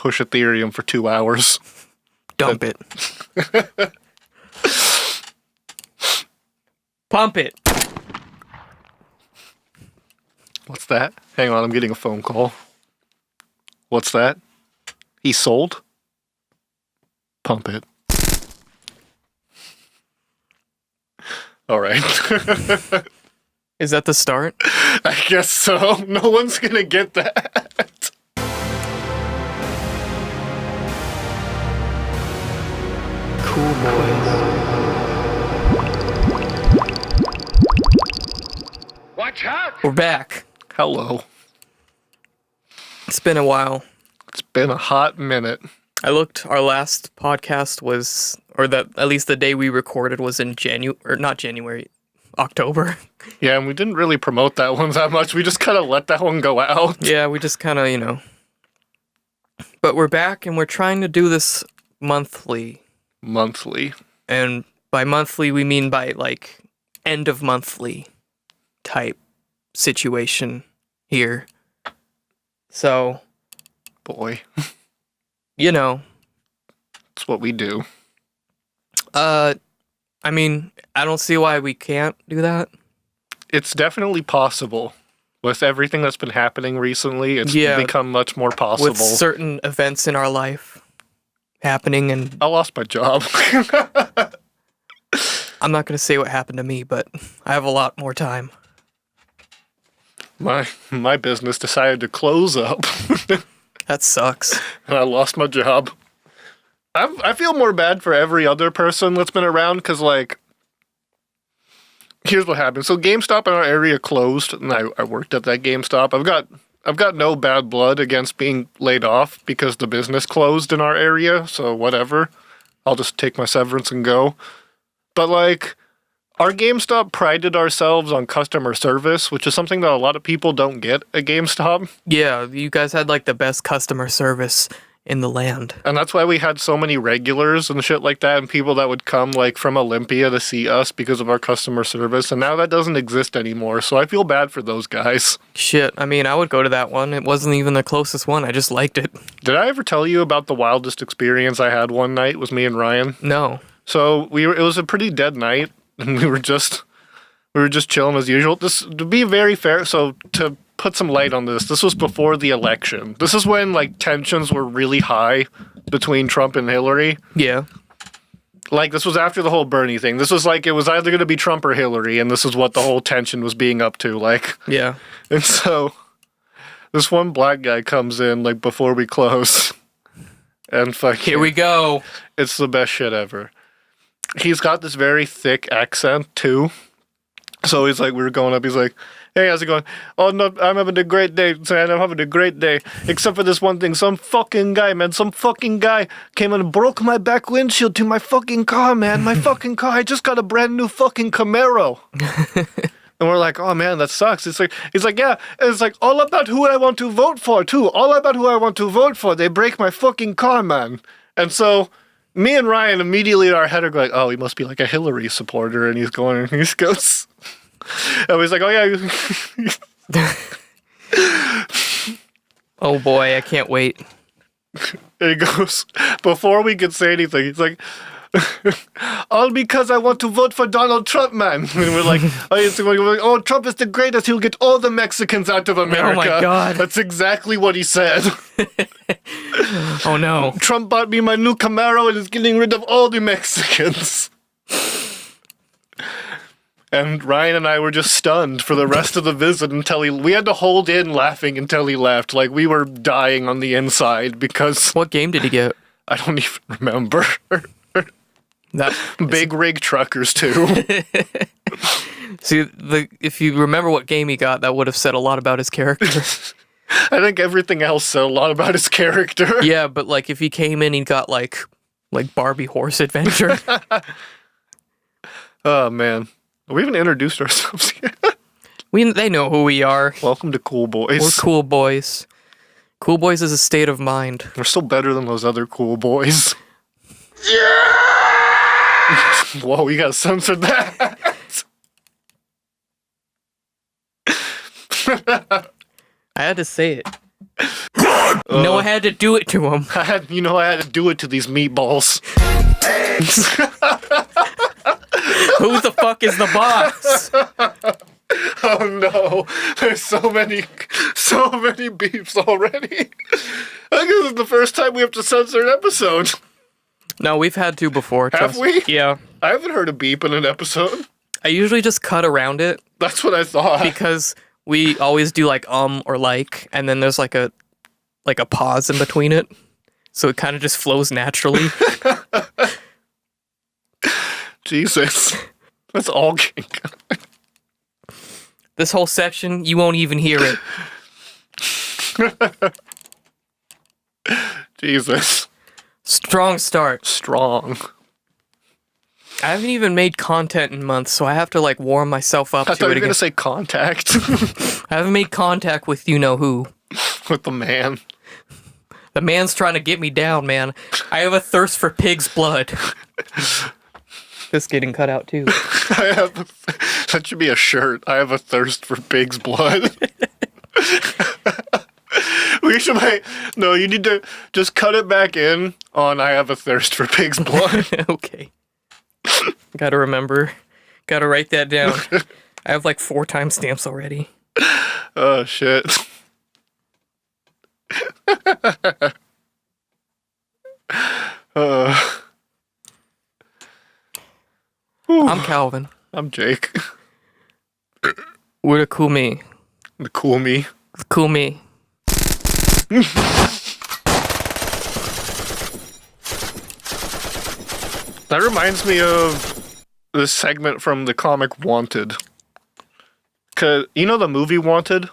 push Ethereum for 2 hours. Dump it. Pump it. What's that? Hang on, I'm getting a phone call. What's that? He sold? Pump it. All right. Is that the start? I guess so. No one's gonna get that. Cool boys. Watch out! We're back. Hello. It's been a while. It's been a hot minute. I looked, our last podcast was, or that at least the day we recorded was in October. Yeah, and we didn't really promote that one that much. We just kind of let that one go out. Yeah, we just kind of, But we're back and we're trying to do this monthly. Monthly. And by monthly, we mean by like end of monthly type situation here. So, Boy. It's what we do. I mean, I don't see why we can't do that. It's definitely possible. With everything that's been happening recently, it's become much more possible. With certain events in our life happening, and I lost my job. I'm not going to say what happened to me, but I have a lot more time. My business decided to close up. That sucks. And I lost my job. I feel more bad for every other person that's been around, because, here's what happened. So GameStop in our area closed, and I worked at that GameStop. I've got no bad blood against being laid off because the business closed in our area, so whatever. I'll just take my severance and go. But, our GameStop prided ourselves on customer service, which is something that a lot of people don't get at GameStop. Yeah, you guys had, the best customer service in the land. And that's why we had so many regulars and shit like that, and people that would come, from Olympia to see us because of our customer service, and now that doesn't exist anymore, so I feel bad for those guys. Shit, I mean, I would go to that one. It wasn't even the closest one. I just liked it. Did I ever tell you about the wildest experience I had one night with me and Ryan? No. So, it was a pretty dead night, and we were just chilling as usual. This, to be very fair, so to put some light on this was before the election. This is when, tensions were really high between Trump and Hillary. Yeah. This was after the whole Bernie thing. This was it was either going to be Trump or Hillary, and this is what the whole tension was being up to, Yeah. And so, this one black guy comes in, before we close, and Here we go. It's the best shit ever. He's got this very thick accent, too. So he's we were going up, he's like, hey, how's it going? Oh, no, I'm having a great day, man. I'm having a great day. Except for this one thing. Some fucking guy came and broke my back windshield to my fucking car, man. My fucking car. I just got a brand new fucking Camaro. And we're like, oh, man, that sucks. He's like, yeah. And it's all about who I want to vote for, too. All about who I want to vote for. They break my fucking car, man. And so me and Ryan immediately in our head are going, oh, he must be a Hillary supporter. And he's going, and he goes... And he's like, oh, yeah. Oh, boy, I can't wait. And he goes, before we could say anything, he's like, all because I want to vote for Donald Trump, man. And we're like, oh, Trump is the greatest. He'll get all the Mexicans out of America. Oh, my God. That's exactly what he said. Oh, no. Trump bought me my new Camaro and is getting rid of all the Mexicans. And Ryan and I were just stunned for the rest of the visit until we had to hold in laughing until he left. We were dying on the inside because... What game did he get? I don't even remember. Big rig truckers, too. See, if you remember what game he got, that would have said a lot about his character. I think everything else said a lot about his character. Yeah, but if he came in, he got like Barbie Horse Adventure. Oh, man. We haven't introduced ourselves yet. They know who we are. Welcome to Cool Boys. We're Cool Boys. Cool Boys is a state of mind. We're still better than those other Cool Boys. Yeah! Whoa, you gotta censor that. I had to say it. No, I had to do it to him. I had to do it to these meatballs. Who the fuck is the boss? Oh no, there's so many beeps already. I think this is the first time we have to censor an episode. No, we've had to before. Have we? Yeah. I haven't heard a beep in an episode. I usually just cut around it That's what I thought. because we always do like or like, and then there's like a pause in between it. So it kind of just flows naturally. Jesus. That's all. This whole section, you won't even hear it. Jesus. Strong start. Strong. I haven't even made content in months, so I have to like warm myself up I to thought you it were again. going to say contact I haven't made contact with you-know-who. with the man. The man's trying to get me down, man. I have a thirst for pig's blood. This getting cut out too. That should be a shirt. I have a thirst for pig's blood. We should make... No, you need to just cut it back in on I have a thirst for pig's blood. Okay. Gotta remember. Gotta write that down. I have like 4 timestamps already. Oh, shit. I'm Calvin. I'm Jake. What a cool me. The cool me. Cool me. That reminds me of this segment from the comic Wanted. 'Cause you know the movie Wanted?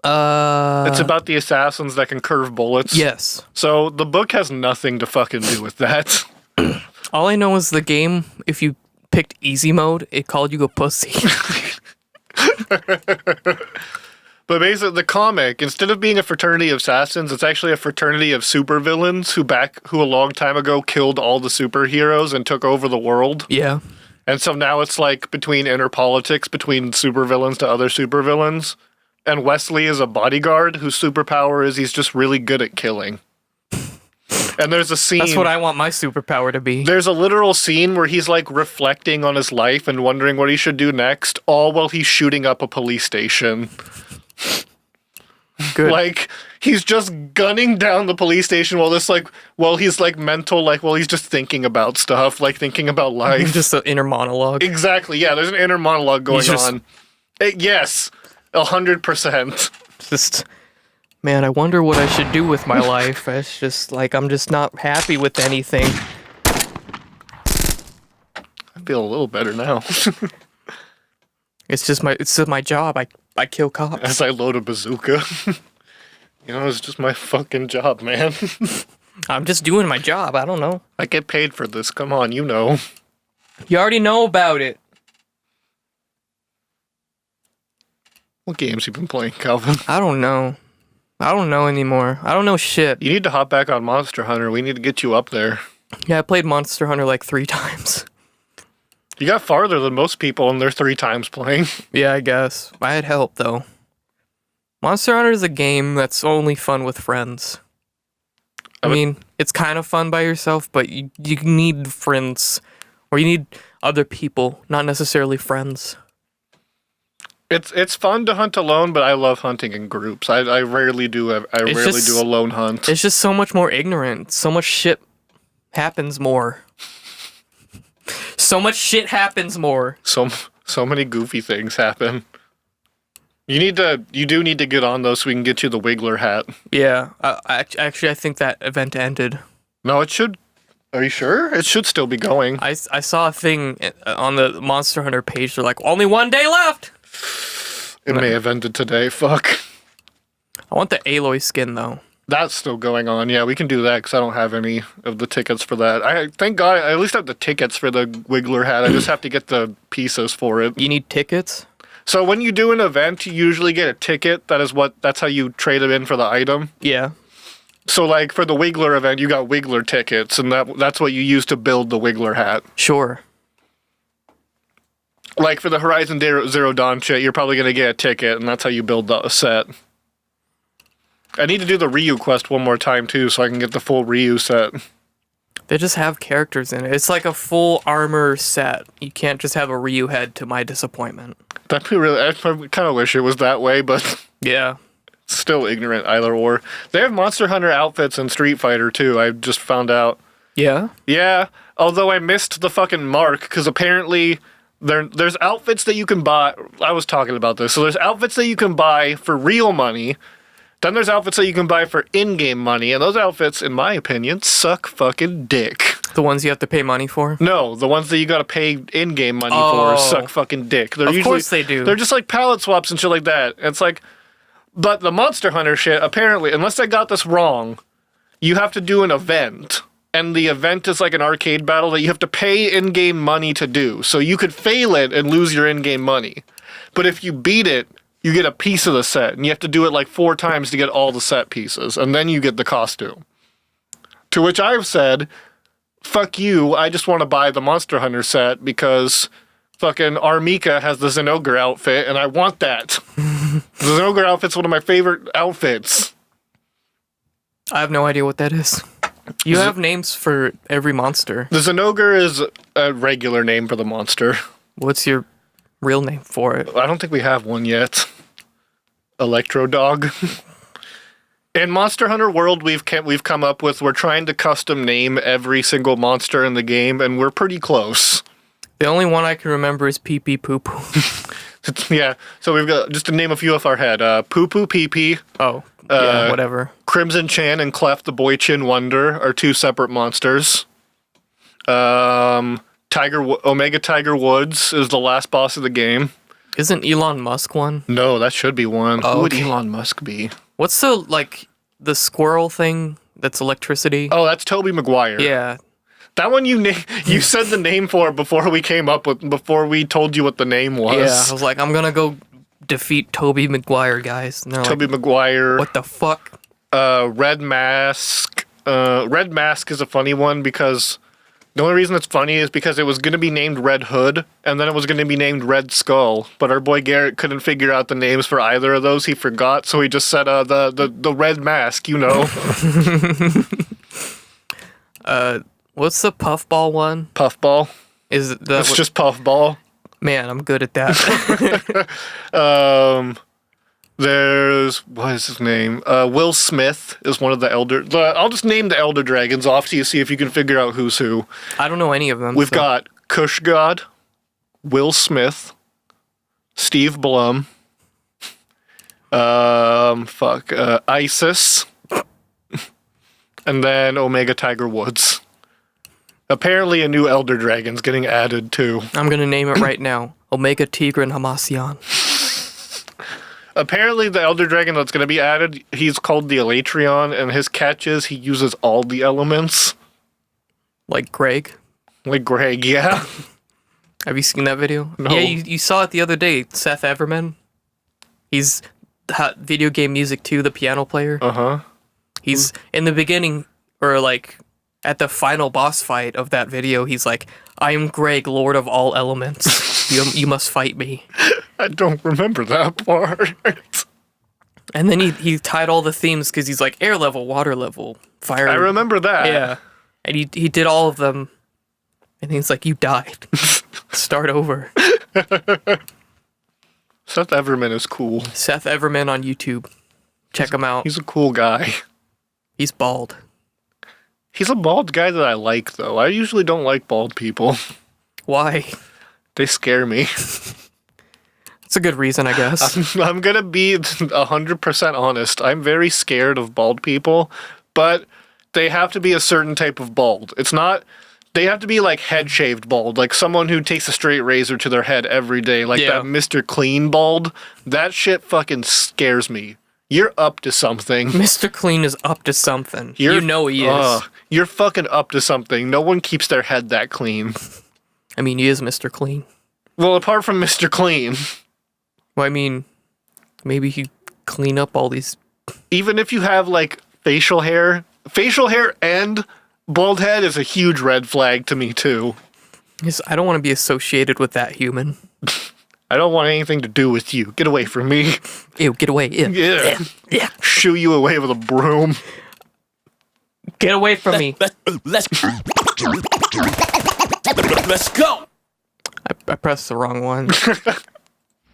It's about the assassins that can curve bullets. Yes. So the book has nothing to fucking do with that. All I know is the game, if you picked easy mode, it called you a pussy. But basically, the comic, instead of being a fraternity of assassins, it's actually a fraternity of supervillains who a long time ago killed all the superheroes and took over the world. Yeah. And so now it's like between inner politics between supervillains to other supervillains. And Wesley is a bodyguard whose superpower is he's just really good at killing. And there's a scene. That's what I want my superpower to be. There's a literal scene where he's like reflecting on his life and wondering what he should do next, all while he's shooting up a police station. Good. Like he's just gunning down the police station while he's just thinking about stuff, like thinking about life. Just an inner monologue. Exactly. Yeah, there's an inner monologue going just- on. Yes, 100%. Just, man, I wonder what I should do with my life. It's just like I'm just not happy with anything. I feel a little better now. It's just my job. I kill cops. As I load a bazooka. It's just my fucking job, man. I'm just doing my job. I don't know. I get paid for this. Come on, you know. You already know about it. What games you been playing, Calvin? I don't know. I don't know anymore. I don't know shit. You need to hop back on Monster Hunter. We need to get you up there. Yeah, I played Monster Hunter like 3 times. You got farther than most people, and they're 3 times playing. Yeah, I guess. I had help, though. Monster Hunter is a game that's only fun with friends. I mean, it's kind of fun by yourself, but you need friends. Or you need other people, not necessarily friends. It's fun to hunt alone, but I love hunting in groups. I rarely do a lone hunt. It's just so much more ignorant. So much shit happens more. So much shit happens more. So many goofy things happen. You do need to get on those so we can get you the Wiggler hat. Yeah, actually, I think that event ended. No, it should. Are you sure? It should still be going. I saw a thing on the Monster Hunter page. They're like, only 1 day left. It may have ended today. Fuck. I want the Aloy skin though. That's still going on. Yeah, we can do that because I don't have any of the tickets for that. Thank God I at least have the tickets for the Wiggler hat. I just have to get the pieces for it. You need tickets? So when you do an event, you usually get a ticket. That's how you trade it in for the item. Yeah. So like for the Wiggler event, you got Wiggler tickets, and that's what you use to build the Wiggler hat. Sure. Like for the Horizon Zero Dawn shit, you're probably gonna get a ticket, and that's how you build the set. I need to do the Ryu quest one more time too, so I can get the full Ryu set. They just have characters in it. It's like a full armor set. You can't just have a Ryu head, to my disappointment. That'd be really. I kind of wish it was that way, but Yeah. still ignorant either or. They have Monster Hunter outfits in Street Fighter too. I just found out. Yeah? Yeah, although I missed the fucking mark because apparently there's outfits that you can buy. I was talking about this. So there's outfits that you can buy for real money. Then there's outfits that you can buy for in-game money, and those outfits, in my opinion, suck fucking dick. The ones you have to pay money for? No, the ones that you gotta pay in-game money Oh. for suck fucking dick. They're Of course they do. They're just like palette swaps and shit like that. And it's like, but the Monster Hunter shit, apparently, unless I got this wrong, you have to do an event. And the event is like an arcade battle that you have to pay in-game money to do. So you could fail it and lose your in-game money. But if you beat it, you get a piece of the set. And you have to do it like 4 times to get all the set pieces. And then you get the costume. To which I've said, fuck you, I just want to buy the Monster Hunter set because fucking Armika has the Zenogre outfit and I want that. The Zenogre outfit's one of my favorite outfits. I have no idea what that is. You have names for every monster. The Zenogre is a regular name for the monster. What's your real name for it? I don't think we have one yet. Electro Dog. In Monster Hunter World, we've come up with, we're trying to custom name every single monster in the game, and we're pretty close. The only one I can remember is Pee Pee Poo Poo. Yeah, so we've got, just to name a few off our head, Poo Poo Pee Pee, Oh, yeah, whatever. Crimson Chan and Clef the Boy Chin Wonder are 2 separate monsters. Omega Tiger Woods is the last boss of the game. Isn't Elon Musk one? No, that should be one. Oh, Who would okay. Elon Musk be? What's the squirrel thing that's electricity? Oh, that's Tobey Maguire. Yeah. That one you said the name for before we told you what the name was. Yeah, I was like, I'm gonna go defeat Tobey Maguire, guys. And they're Tobey like, Maguire. what the fuck? Red Mask. Red Mask is a funny one because the only reason it's funny is because it was going to be named Red Hood and then it was going to be named Red Skull. But our boy Garrett couldn't figure out the names for either of those. He forgot, so he just said the Red Mask, you know. What's the puffball one? Puffball. Is it that? It's just Puffball. Man, I'm good at that. There's, what is his name? Will Smith is one of the Elder... I'll just name the Elder Dragons off to you, see if you can figure out who's who. I don't know any of them. We've got Kush God, Will Smith, Steve Blum, Isis, and then Omega Tiger Woods. Apparently a new Elder Dragon's getting added too. I'm gonna name it right now. Omega Tigran Hamasyan. Apparently the Elder Dragon that's going to be added, he's called the Elatrion, and his catch is he uses all the elements. Like Greg. Like Greg, yeah. Have you seen that video? No. Yeah, you saw it the other day. Seth Everman. He's video game music too, the piano player. Uh-huh. He's in the beginning, or like at the final boss fight of that video, he's like, I am Greg, Lord of all elements. You must fight me. I don't remember that part. And then he tied all the themes because he's like air level, water level, fire. I remember that. Yeah. And he did all of them. And he's like, you died. Start over. Seth Everman is cool. Seth Everman on YouTube. Check him out. He's a cool guy. He's bald. He's a bald guy that I like, though. I usually don't like bald people. Why? They scare me. It's a good reason, I guess. I'm gonna be 100% honest. I'm very scared of bald people, but they have to be a certain type of bald. It's not... They have to be like head shaved bald, like someone who takes a straight razor to their head every day, like Yeah. that Mr. Clean bald. That shit fucking scares me. You're up to something. Mr. Clean is up to something. You know he is. You're fucking up to something. No one keeps their head that clean. I mean, he is Mr. Clean. Well, apart from Mr. Clean, Well, I mean, maybe he'd clean up all these... even if you have like facial hair and bald head is a huge red flag to me too. I don't want to be associated with that human. I don't want anything to do with you. Get away from me. Ew, get away. Ew. Yeah. Yeah. Shoo you away with a broom. Get away from me. Let's go. I pressed the wrong one.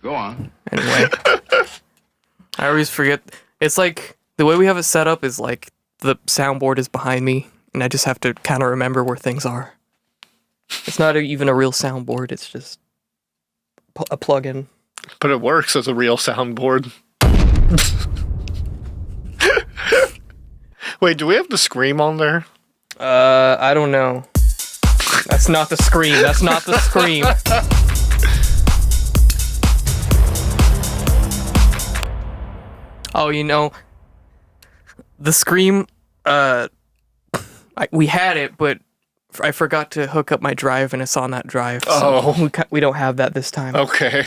Go on. Anyway. I always forget. It's like, the way we have it set up is like, the soundboard is behind me, and I just have to kind of remember where things are. It's not even a real soundboard, it's just a plug-in. But it works as a real soundboard. Wait, do we have the Scream on there? I don't know. That's not the Scream. That's not the Scream. Oh, you know, the Scream, we had it, but I forgot to hook up my drive, and it's on that drive. So Oh. we don't have that this time. Okay.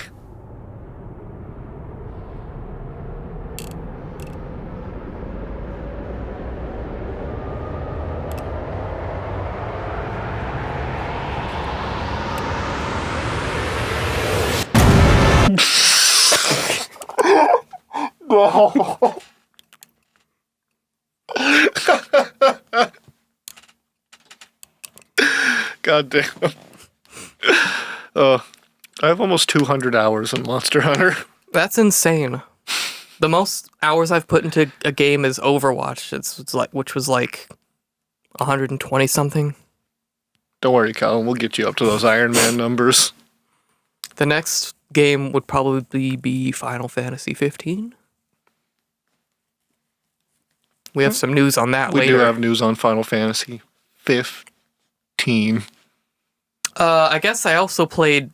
No. God damn. I have almost 200 hours in Monster Hunter. That's insane. The most hours I've put into a game is Overwatch. It's like, which was like 120 something. Don't worry, Colin. We'll get you up to those Iron Man numbers. The next game would probably be Final Fantasy 15. We have some news on that We later. do have news on Final Fantasy 15. I guess I also played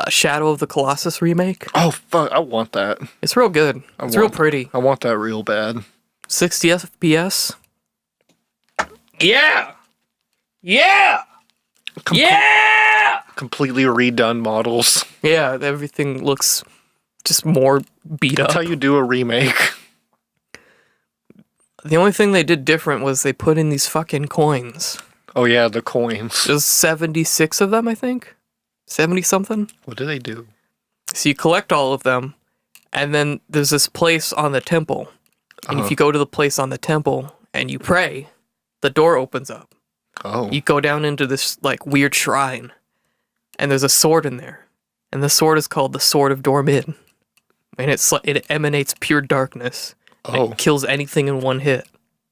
Shadow of the Colossus remake. Oh, fuck. I want that. It's real good. It's real want- pretty. I want that real bad. 60 FPS. Yeah! Yeah! Yeah! Completely redone models. Yeah, everything looks just more beat up. That's how you do a remake. The only thing they did different was they put in these fucking coins. Oh, yeah, the coins. There's 76 of them, I think. 70 something. What do they do? So you collect all of them, and then there's this place on the temple. And if you go to the place on the temple and you pray, the door opens up. Oh. You go down into this like weird shrine, and there's a sword in there. And the sword is called the Sword of Dormid. And it emanates pure darkness. And Oh. it kills anything in one hit.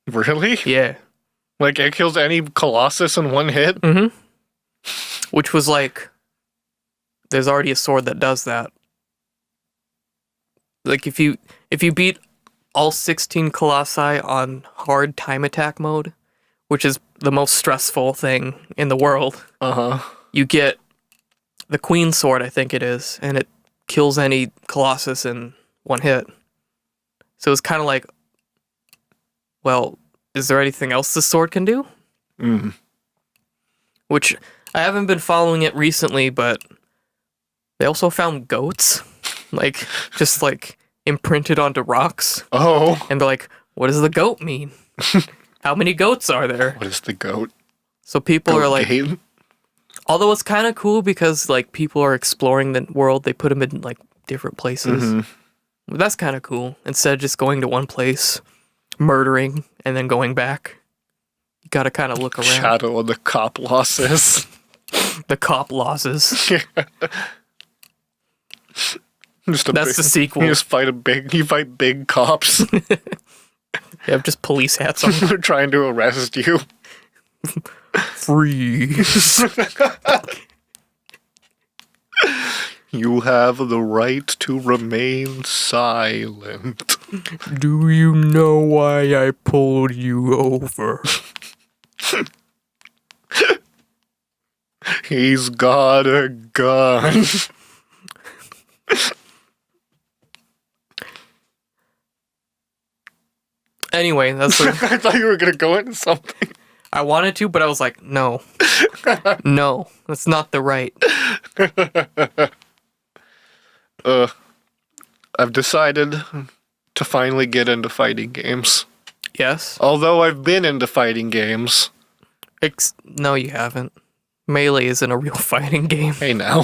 Really? Yeah. Like, it kills any Colossus in one hit? Mm-hmm. Which was like, there's already a sword that does that. Like if you beat all 16 Colossi on hard time attack mode, which is the most stressful thing in the world, Uh-huh. you get the Queen Sword, I think it is, and it kills any Colossus in one hit. So it's kind of like, well, is there anything else this sword can do? Mm. Which I haven't been following it recently, but they also found goats, like just like imprinted onto rocks, Oh. and they're like, "What does the goat mean? How many goats are there?" What is the goat? So people are Goat like, gate? although it's kind of cool because like people are exploring the world, they put them in like different places. Mhm. But that's kind of cool. Instead of just going to one place, murdering, and then going back, you gotta kind of look around. Shadow of the Colossus. The cop losses. Just a That's big, the sequel. You fight big cops. They have just police hats on. They're trying to arrest you. Freeze. You have the right to remain silent. Do you know why I pulled you over? He's got a gun. Anyway, that's I thought you were gonna go into something. I wanted to, but I was like, no. No, that's not the right. I've decided to finally get into fighting games. Yes? Although I've been into fighting games. No, you haven't. Melee isn't a real fighting game. Hey now.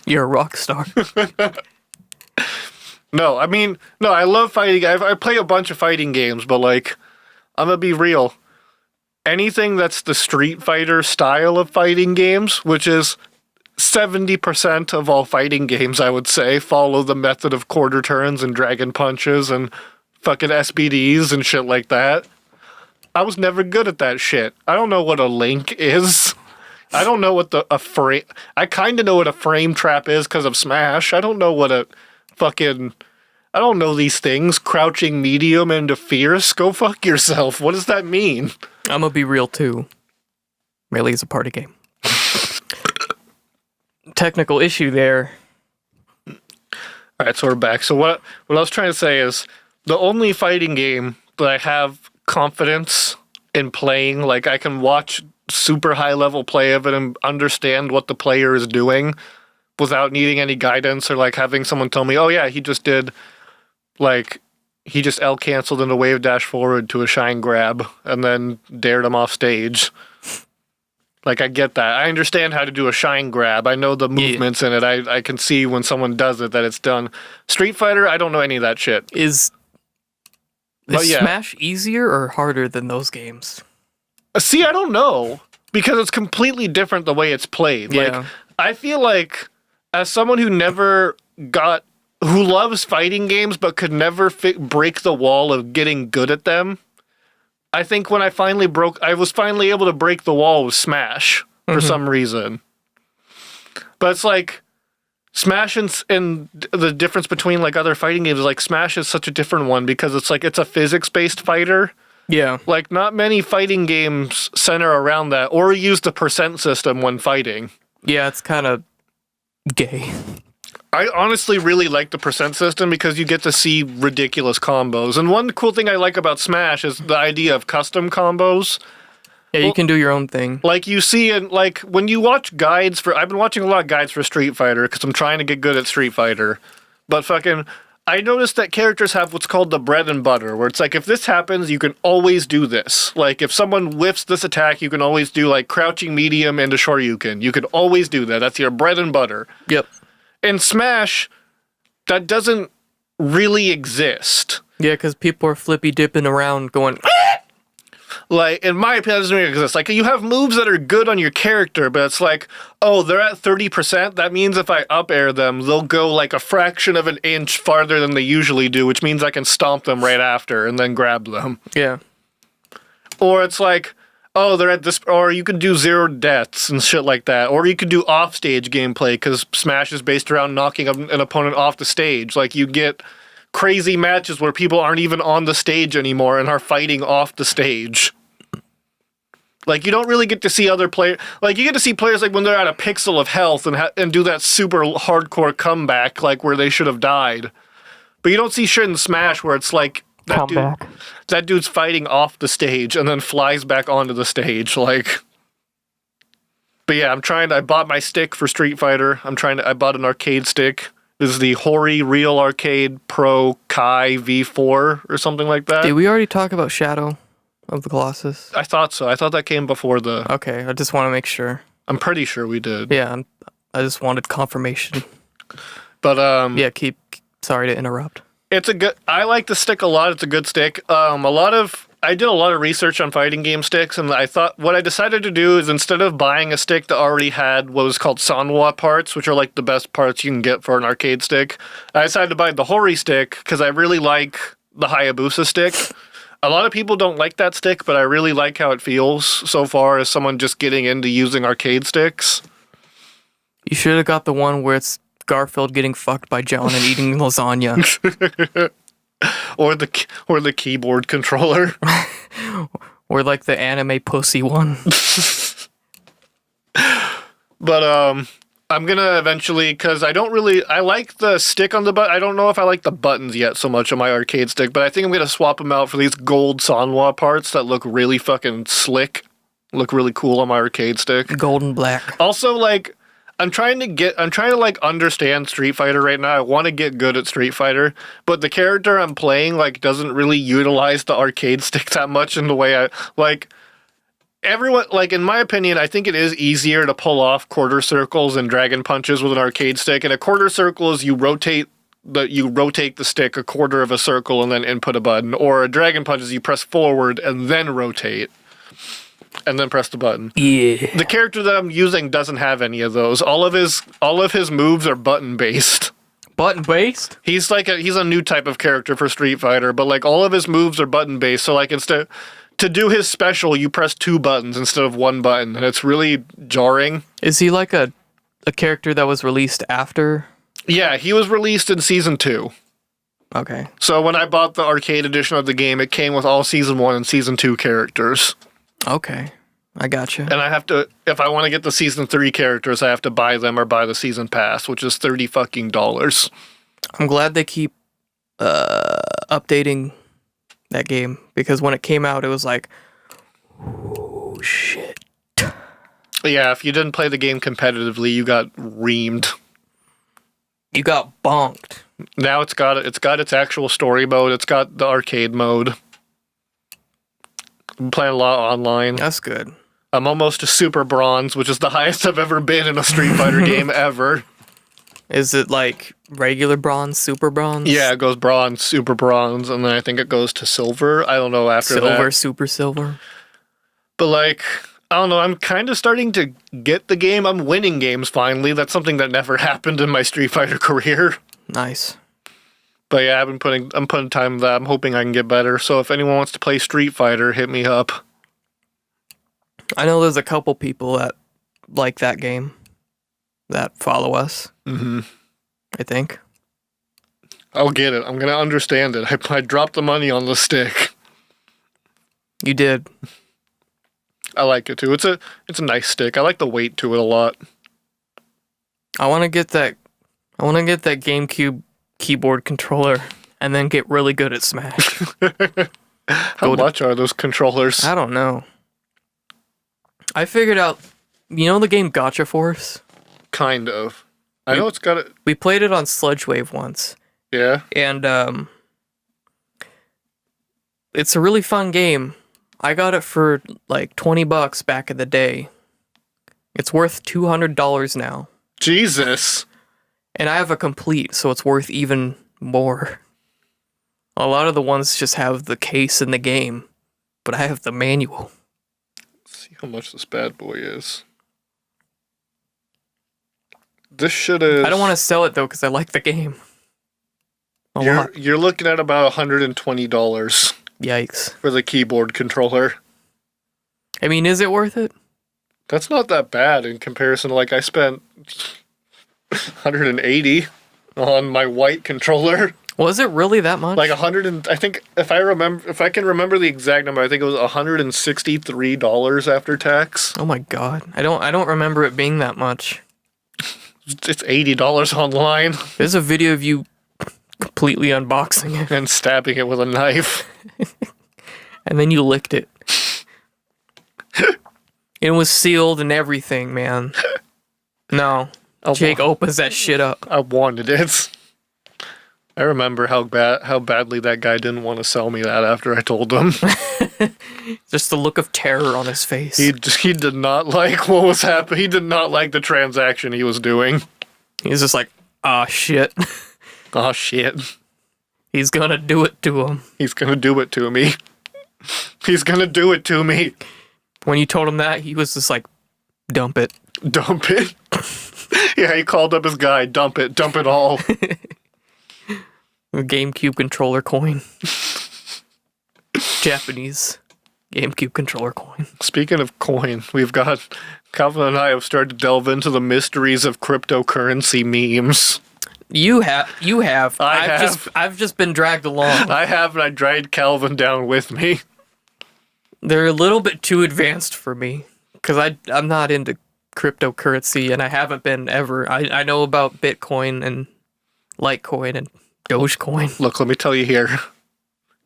You're a rock star. No, I mean, no, I love fighting. I play a bunch of fighting games, but like, I'm gonna be real. Anything that's the Street Fighter style of fighting games, which is 70% of all fighting games, I would say, follow the method of quarter turns and dragon punches and fucking SBDs and shit like that. I was never good at that shit. I don't know what a link is. I don't know what a frame. I kind of know what a frame trap is because of Smash. I don't know what a fucking. I don't know these things. Crouching medium into fierce. Go fuck yourself. What does that mean? I'm gonna be real too. Melee is a party game. Technical issue there. All right, so we're back. So what I was trying to say is the only fighting game that I have confidence in playing, like I can watch super high level play of it and understand what the player is doing without needing any guidance or like having someone tell me, oh yeah, he just L canceled in a wave dash forward to a shine grab and then dared him off stage. Like, I get that. I understand how to do a shine grab. I know the movements in it. I can see when someone does it that it's done. Street Fighter, I don't know any of that shit. Is Smash easier or harder than those games? See, I don't know. Because it's completely different the way it's played. Yeah. Like, I feel like, as someone who who loves fighting games but could never break the wall of getting good at them, I think when I was finally able to break the wall with Smash for some reason. But it's like Smash and the difference between like other fighting games is like Smash is such a different one because it's like it's a physics-based fighter. Yeah. Like not many fighting games center around that or use the percent system when fighting. Yeah, it's kind of gay. I honestly really like the percent system because you get to see ridiculous combos. And one cool thing I like about Smash is the idea of custom combos. Yeah, you can do your own thing. Like you see in like when you watch guides I've been watching a lot of guides for Street Fighter because I'm trying to get good at Street Fighter. But I noticed that characters have what's called the bread and butter, where it's like if this happens, you can always do this. Like if someone whiffs this attack, you can always do like crouching medium into Shoryuken. You can always do that. That's your bread and butter. Yep. In Smash, that doesn't really exist. Yeah, because people are flippy dipping around going. Like, in my opinion, it doesn't really exist. Like, you have moves that are good on your character, but it's like, oh, they're at 30%. That means if I up air them, they'll go like a fraction of an inch farther than they usually do, which means I can stomp them right after and then grab them. Yeah. Or it's like, oh, they're at this, or you could do zero deaths and shit like that. Or you could do offstage gameplay because Smash is based around knocking an opponent off the stage. Like, you get crazy matches where people aren't even on the stage anymore and are fighting off the stage. Like, you don't really get to see other players. Like, you get to see players, like, when they're at a pixel of health and do that super hardcore comeback, like, where they should have died. But you don't see shit in Smash where it's like, that dude's fighting off the stage and then flies back onto the stage, like. But yeah, I bought my stick for Street Fighter. I bought an arcade stick. This is the Hori Real Arcade Pro Kai V4 or something like that. Did we already talk about Shadow of the Colossus? I thought so. I thought that came before the... Okay, I just want to make sure. I'm pretty sure we did. Yeah, I just wanted confirmation. But, yeah, sorry to interrupt. I like the stick a lot. It's a good stick. I did a lot of research on fighting game sticks, and I thought what I decided to do is instead of buying a stick that already had what was called Sanwa parts, which are like the best parts you can get for an arcade stick, I decided to buy the Hori stick because I really like the Hayabusa stick. A lot of people don't like that stick, but I really like how it feels so far as someone just getting into using arcade sticks. You should have got the one where it's Garfield getting fucked by John and eating lasagna. or the keyboard controller. Or like the anime pussy one. But I'm gonna eventually, because I like the stick on the button. I don't know if I like the buttons yet so much on my arcade stick, but I think I'm gonna swap them out for these gold Sanwa parts that look really fucking slick. Look really cool on my arcade stick. Golden black. Also, like, I'm trying to like understand Street Fighter right now. I want to get good at Street Fighter, but the character I'm playing like doesn't really utilize the arcade stick that much in the way I like. everyone, like, in my opinion, I think it is easier to pull off quarter circles and dragon punches with an arcade stick. And a quarter circle is you rotate the stick a quarter of a circle and then input a button. Or a dragon punch is you press forward and then rotate and then press the button. Yeah. The character that I'm using doesn't have any of those. All of his moves are button based. Button based? He's a new type of character for Street Fighter, but like all of his moves are button based. So like instead to do his special, you press 2 buttons instead of 1 button, and it's really jarring. Is he like a character that was released after? Yeah, he was released in Season 2. Okay. So when I bought the arcade edition of the game, it came with all Season 1 and Season 2 characters. Okay. I gotcha. And I have to, if I want to get the Season 3 characters, I have to buy them or buy the Season Pass, which is $30 fucking. I'm glad they keep updating that game, because when it came out, it was like, oh, shit. Yeah, if you didn't play the game competitively, you got reamed. You got bonked. Now it's got its actual story mode. It's got the arcade mode. I'm playing a lot online. That's good. I'm almost to Super Bronze, which is the highest I've ever been in a Street Fighter game ever. Is it like regular bronze, super bronze? Yeah, it goes Bronze, Super Bronze, and then I think it goes to Silver. I don't know after that. Silver, super silver. But like, I don't know, I'm kind of starting to get the game. I'm winning games finally. That's something that never happened in my Street Fighter career. Nice. But yeah, I'm putting time in that. I'm hoping I can get better. So if anyone wants to play Street Fighter, hit me up. I know there's a couple people that like that game that follow us. Mm-hmm. I think. I'll get it. I'm gonna understand it. I dropped the money on the stick. You did. I like it too. It's a nice stick. I like the weight to it a lot. I want to get that GameCube keyboard controller and then get really good at Smash. How much are those controllers? I don't know. I figured out, you know the game Gotcha Force? Kind of. I know it's got it. We played it on Sludge Wave once. Yeah. And it's a really fun game. I got it for like $20 back in the day. It's worth $200 now. Jesus. And I have a complete, so it's worth even more. A lot of the ones just have the case in the game, but I have the manual. Let's see how much this bad boy is. This shit is... I don't want to sell it though, because I like the game. A lot. You're looking at about $120 Yikes. for the keyboard controller. I mean, is it worth it? That's not that bad in comparison to, like, I spent $180 on my white controller. Was it really that much? Like I think if I can remember the exact number, I think it was $163 after tax. Oh my god. I don't remember it being that much. It's $80 online There's a video of you completely unboxing it, and stabbing it with a knife. and then you licked it. It was sealed and everything, man. No. Jake opens that shit up. I wanted it. I remember how badly that guy didn't want to sell me that after I told him. Just the look of terror on his face. He did not like what was happening. He did not like the transaction he was doing. He's just like, ah, shit. Oh shit. He's gonna do it to him. He's gonna do it to me. He's gonna do it to me. When you told him that, he was just like, dump it. Dump it. Yeah, he called up his guy. Dump it all. A GameCube controller coin. Japanese GameCube controller coin. Speaking of coin, Calvin and I have started to delve into the mysteries of cryptocurrency memes. You have. I've I've just been dragged along. I have, and I dragged Calvin down with me. They're a little bit too advanced for me, because I'm not into cryptocurrency, and I haven't been ever. I know about Bitcoin and Litecoin and Dogecoin. Look, let me tell you here.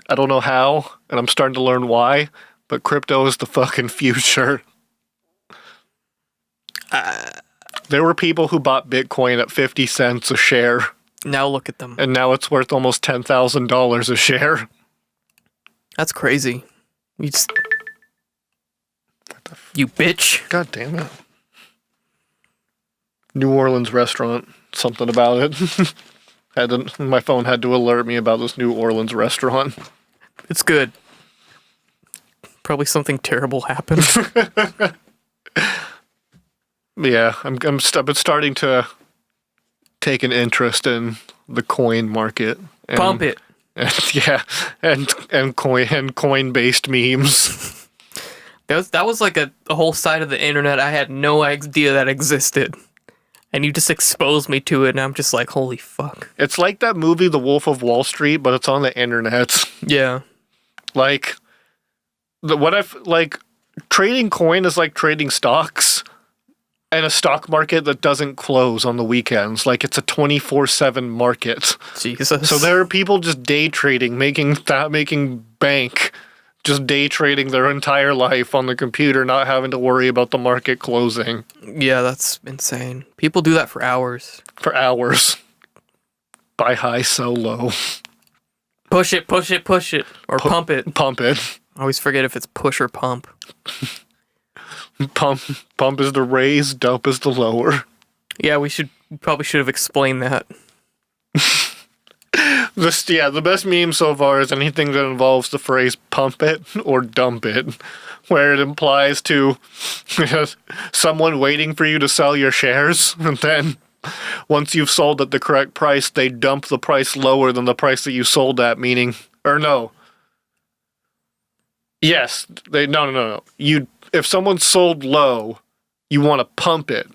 I don't know how, and I'm starting to learn why, but crypto is the fucking future. There were people who bought Bitcoin at 50 cents a share, Now look at them. and now it's worth almost $10,000 a share. That's crazy. You just, You bitch. God damn it. New Orleans restaurant. Something about it. My phone had to alert me about this New Orleans restaurant. It's good. Probably something terrible happened. Yeah, I'm starting to take an interest in the coin market. And, Pump it. and coin based memes. That was like a whole side of the internet I had no idea that existed. And you just exposed me to it, and I'm just like, holy fuck. It's like that movie, The Wolf of Wall Street, but it's on the internet. Yeah. Like, trading coin is like trading stocks, and a stock market that doesn't close on the weekends. Like, it's a 24/7 market. Jesus. So there are people just day trading, making bank, just day trading their entire life on the computer, not having to worry about the market closing. Yeah, that's insane. People do that for hours. For hours. Buy high, sell low. Push it, push it, push it. Or pump it. Pump it. I always forget if it's push or pump. Pump is the raise, dump is the lower. Yeah, we probably should have explained that. The best meme so far is anything that involves the phrase pump it or dump it, where it implies to someone waiting for you to sell your shares, and then once you've sold at the correct price, they dump the price lower than the price that you sold at, meaning, or no. Yes, no. If someone sold low, you want to pump it.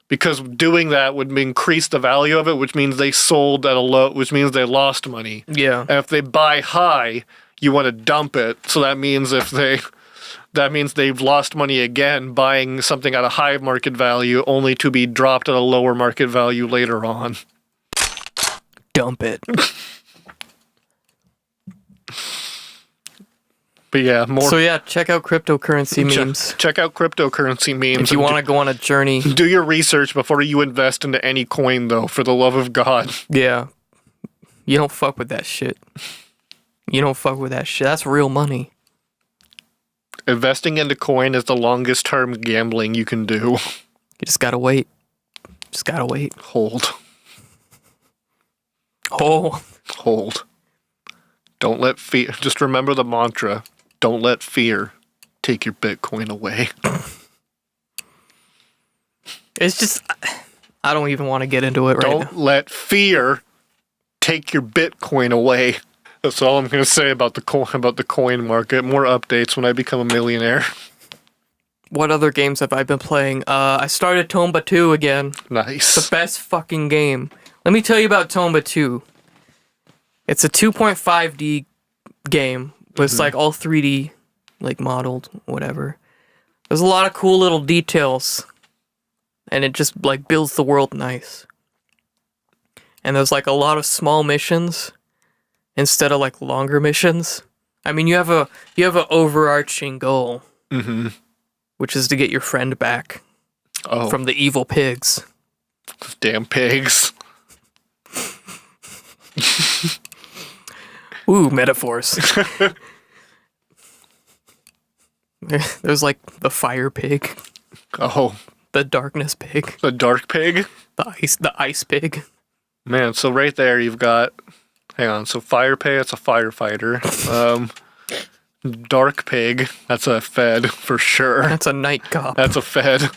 Because doing that would increase the value of it, which means they sold at a low, which means they lost money. Yeah. And if they buy high, you want to dump it. So that means they've lost money again buying something at a high market value only to be dropped at a lower market value later on. Dump it. But yeah, more. So yeah, check out cryptocurrency memes. Check out cryptocurrency memes. If you want to go on a journey. Do your research before you invest into any coin, though, for the love of God. Yeah. You don't fuck with that shit. That's real money. Investing into coin is the longest term gambling you can do. You just gotta wait. Hold. Oh. Hold. Don't let fear. Just remember the mantra. Don't let fear take your Bitcoin away. It's just, I don't even want to get into it right now. Don't let fear take your Bitcoin away. That's all I'm going to say about the coin market. More updates when I become a millionaire. What other games have I been playing? I started Tomba 2 again. Nice. The best fucking game. Let me tell you about Tomba 2. It's a 2.5D game. But it's like all 3D, like modeled, whatever. There's a lot of cool little details. And it just like builds the world nice. And there's like a lot of small missions instead of like longer missions. I mean, you have a overarching goal, which is to get your friend back from the evil pigs. Damn pigs. Ooh, metaphors. There's like the fire pig, Oh, the darkness pig, the dark pig? the ice pig. Man, so right there you've got... Hang on, so fire pig, that's a firefighter. Dark pig, that's a fed for sure. That's a night cop. That's a fed.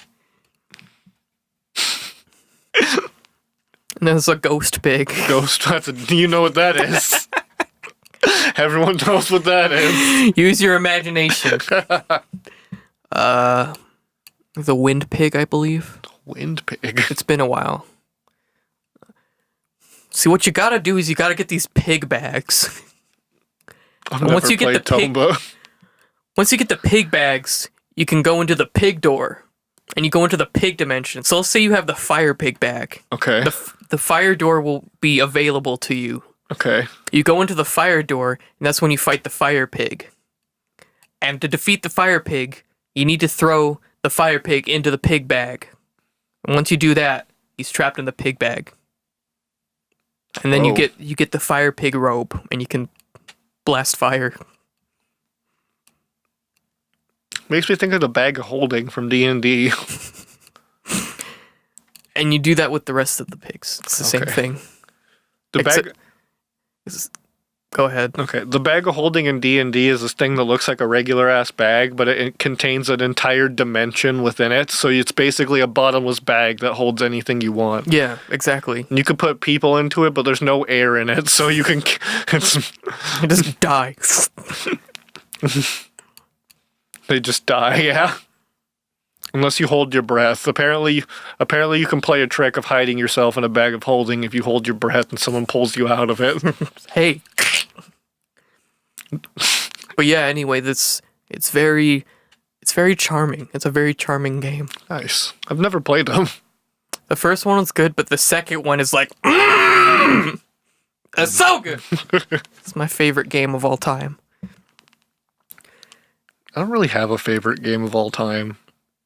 And there's a ghost pig. Ghost, you know what that is. Everyone knows what that is. Use your imagination. The wind pig, I believe. Wind pig. It's been a while. See, what you gotta do is you gotta get these pig bags. Once you get Tomba. Once you get the pig bags, you can go into the pig door, and you go into the pig dimension. So let's say you have the fire pig bag. Okay. The fire door will be available to you. Okay. You go into the fire door, and that's when you fight the fire pig. And to defeat the fire pig, you need to throw the fire pig into the pig bag. And once you do that, he's trapped in the pig bag. And then you get the fire pig robe, and you can blast fire. Makes me think of the bag of holding from D&D. And you do that with the rest of the pigs. It's the same Okay. thing. The Except- bag. Go ahead. Okay, the bag of holding in D&D is this thing that looks like a regular ass bag, but it contains an entire dimension within it. So it's basically a bottomless bag that holds anything you want. Yeah, exactly. And you can put people into it, but there's no air in it, so you can. It's, You just die. they just die. Yeah. Unless you hold your breath. Apparently, you can play a trick of hiding yourself in a bag of holding if you hold your breath and someone pulls you out of it. Hey. But yeah, anyway, it's very charming. It's a very charming game. Nice. I've never played them. The first one was good, but the second one is like, that's so good. It's my favorite game of all time. I don't really have a favorite game of all time.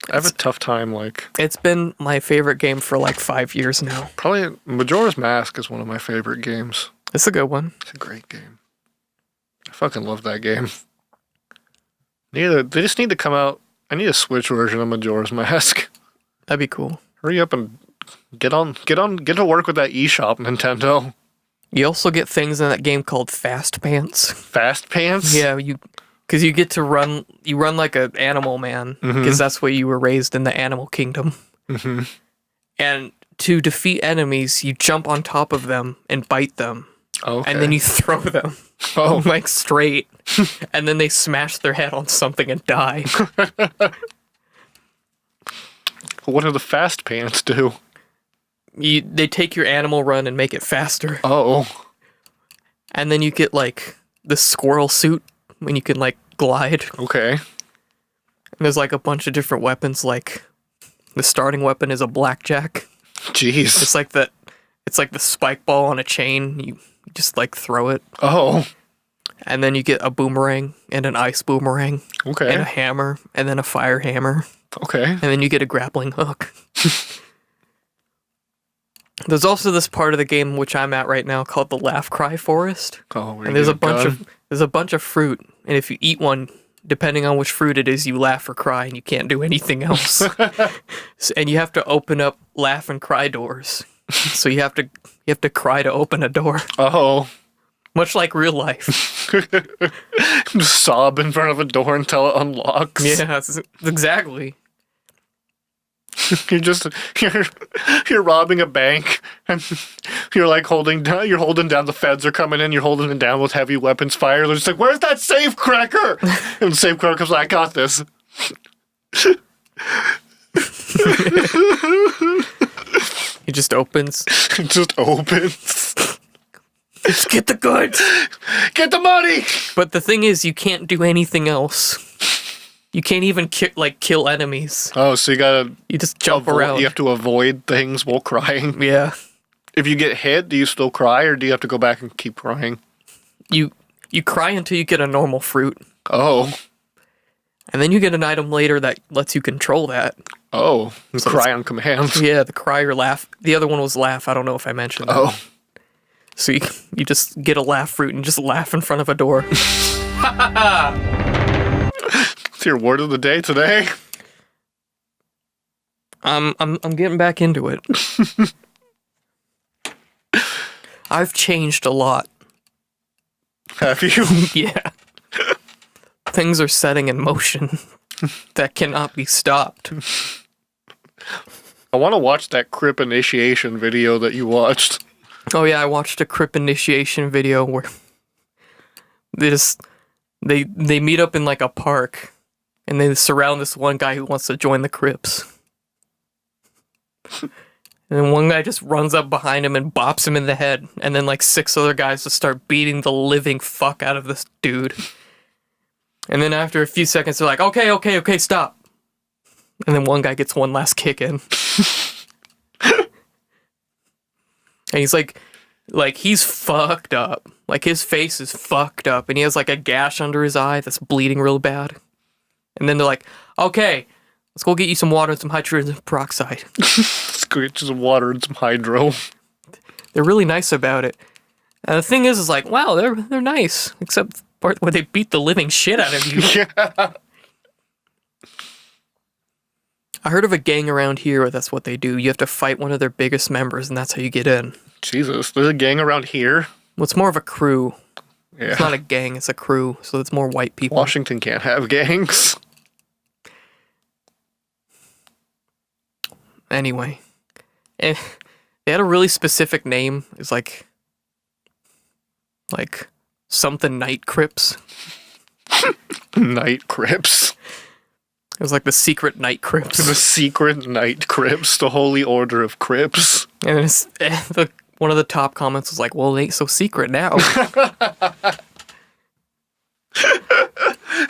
I have a tough time, like, It's been my favorite game for like 5 years now. probably Majora's Mask is one of my favorite games. It's a good one. It's a great game. I fucking love that game. They just need to come out. I need a Switch version of Majora's Mask. That'd be cool. Hurry up and get to work with that eShop, Nintendo. You also get things in that game called Fast Pants. Fast Pants? Yeah, because you get to run like an animal man, because that's what you were raised in the animal kingdom. Mm-hmm. And to defeat enemies, you jump on top of them and bite them, Okay. and then you throw them Oh. like straight, and then they smash their head on something and die. What do the Fast Pants do? They take your animal run and make it faster, Oh. and then you get like the squirrel suit when you can like glide. Okay. And there's like a bunch of different weapons. Like the starting weapon is a blackjack. Jeez. It's like the spike ball on a chain. You just like throw it, Oh. and then you get a boomerang and an ice boomerang and a Okay. hammer and then a fire hammer, Okay. and then you get a grappling hook. There's also this part of the game which I'm at right now called the Laugh Cry Forest, Oh, where and you there's a get gun? bunch of fruit, and if you eat one, depending on which fruit it is, you laugh or cry, and you can't do anything else. And you have to open up laugh and cry doors. So you have to cry to open a door, Oh. much like real life. Just sob in front of a door until it unlocks. Yeah, exactly. You're robbing a bank and you're like holding down the feds are coming in, you're holding it down with heavy weapons fire. They're just like, where's that safe cracker? And the safe cracker comes like, I got this. It just opens. It just opens. Just get the goods. Get the money! But the thing is, you can't do anything else. You can't even kill enemies. Oh, so you gotta You just jump around. You have to avoid things while crying. Yeah. If you get hit, do you still cry or do you have to go back and keep crying? You cry until you get a normal fruit. Oh. And then you get an item later that lets you control that. Oh. So Cry on command. Yeah, the cry or laugh. The other one was laugh. I don't know if I mentioned that. Oh. So you just get a laugh fruit and just laugh in front of a door. It's your word of the day today. I'm getting back into it. I've changed a lot. Have you? Yeah. Things are setting in motion that cannot be stopped. I want to watch that Crip initiation video that you watched. Oh yeah, I watched a Crip initiation video where they meet up in like a park and they surround this one guy who wants to join the Crips. And then one guy just runs up behind him and bops him in the head, and then like 6 other guys just start beating the living fuck out of this dude. And then after a few seconds, they're like, okay, stop. And then one guy gets one last kick in. And he's like he's fucked up. Like his face is fucked up, and he has like a gash under his eye that's bleeding real bad. And then they're like, okay, let's go get you some water and some hydrogen peroxide. Let's go get you some water and some hydro. They're really nice about it. And the thing is like, wow, they're nice, except the part where they beat the living shit out of you. Yeah. I heard of a gang around here where that's what they do. You have to fight one of their biggest members, and that's how you get in. Jesus, there's a gang around here. Well, it's more of a crew. Yeah. It's not a gang, it's a crew, so it's more white people. Washington can't have gangs. Anyway. They had a really specific name. It's like something Night Crips. Night Crips. It was like the secret Night Crips. The secret Night Crips. The Holy Order of Crips. And one of the top comments was like, well, it ain't so secret now.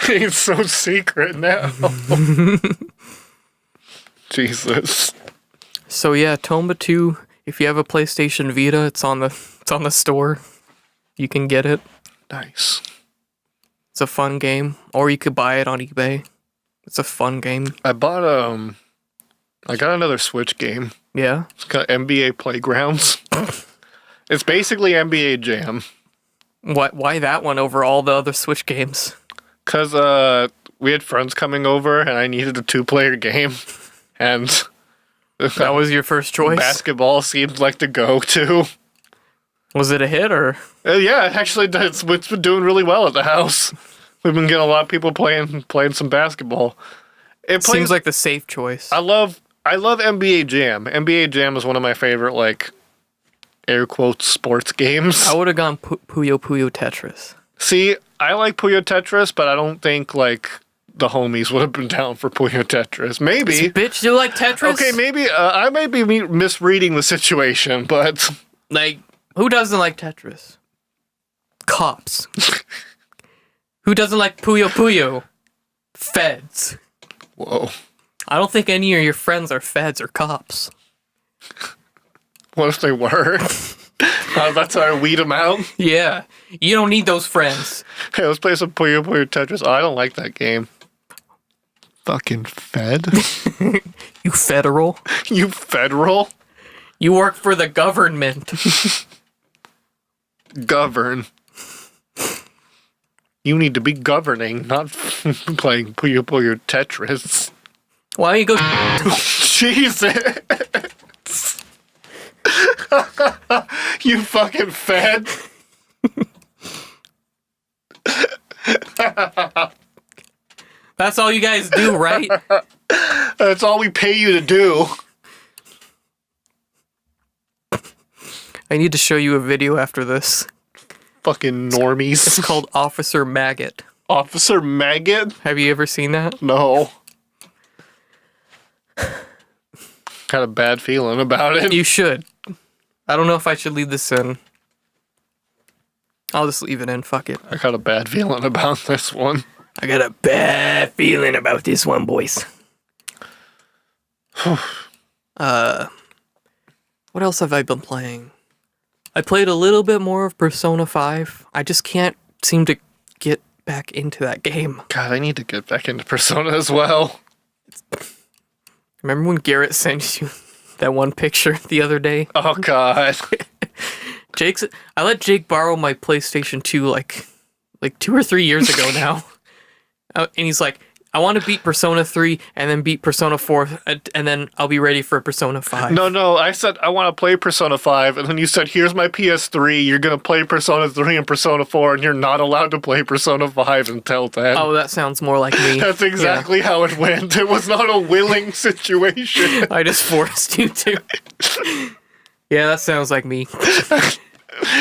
It's so secret now. Jesus. So yeah, Tomba 2, if you have a PlayStation Vita, it's on the store. You can get it. Nice. It's a fun game. Or you could buy it on eBay. It's a fun game. I bought I got another Switch game. Yeah? It's got NBA Playgrounds. It's basically NBA Jam. Why that one over all the other Switch games? Cause we had friends coming over and I needed a 2-player game. And That was your first choice? basketball seemed like the go-to. Was it a hit or? Yeah, actually, it's been doing really well at the house. We've been getting a lot of people playing some basketball. It Seems like the safe choice. I love NBA Jam. NBA Jam is one of my favorite, like, air quotes, sports games. I would have gone Puyo Puyo Tetris. See, I like Puyo Tetris, but I don't think, like, the homies would have been down for Puyo Tetris. Maybe. Bitch, you like Tetris? Okay, maybe I may be misreading the situation, but Like, who doesn't like Tetris? Cops. Who doesn't like Puyo Puyo? Feds. whoa. I don't think any of your friends are feds or cops. What if they were? That's how I weed them out. Yeah. You don't need those friends. Hey, let's play some Puyo Puyo Tetris. Oh, I don't like that game. Fucking Fed? You federal. You federal? You work for the government. Govern. You need to be governing, not playing Puyo Puyo Tetris. Why don't you go... Jesus! You fucking Fed! That's all you guys do, right? That's all we pay you to do. I need to show you a video after this. Fucking normies. It's called Officer Maggot. Officer Maggot? Have you ever seen that? No. Got a bad feeling about it. You should. I don't know if I should leave this in. I'll just leave it in. Fuck it. I got a bad feeling about this one. I got a bad feeling about this one, boys. What else have I been playing? I played a little bit more of Persona 5. I just can't seem to get back into that game. God, I need to get back into Persona as well. Remember when Garrett sent you that one picture the other day? Oh, God. I let Jake borrow my PlayStation 2 like 2 or 3 years ago now. And he's like, I want to beat Persona 3 and then beat Persona 4 and then I'll be ready for Persona 5. No, I said I want to play Persona 5, and then you said, here's my PS3, you're going to play Persona 3 and Persona 4, and you're not allowed to play Persona 5 until then. Oh, that sounds more like me. That's exactly how it went. It was not a willing situation. I just forced you to. Yeah, that sounds like me.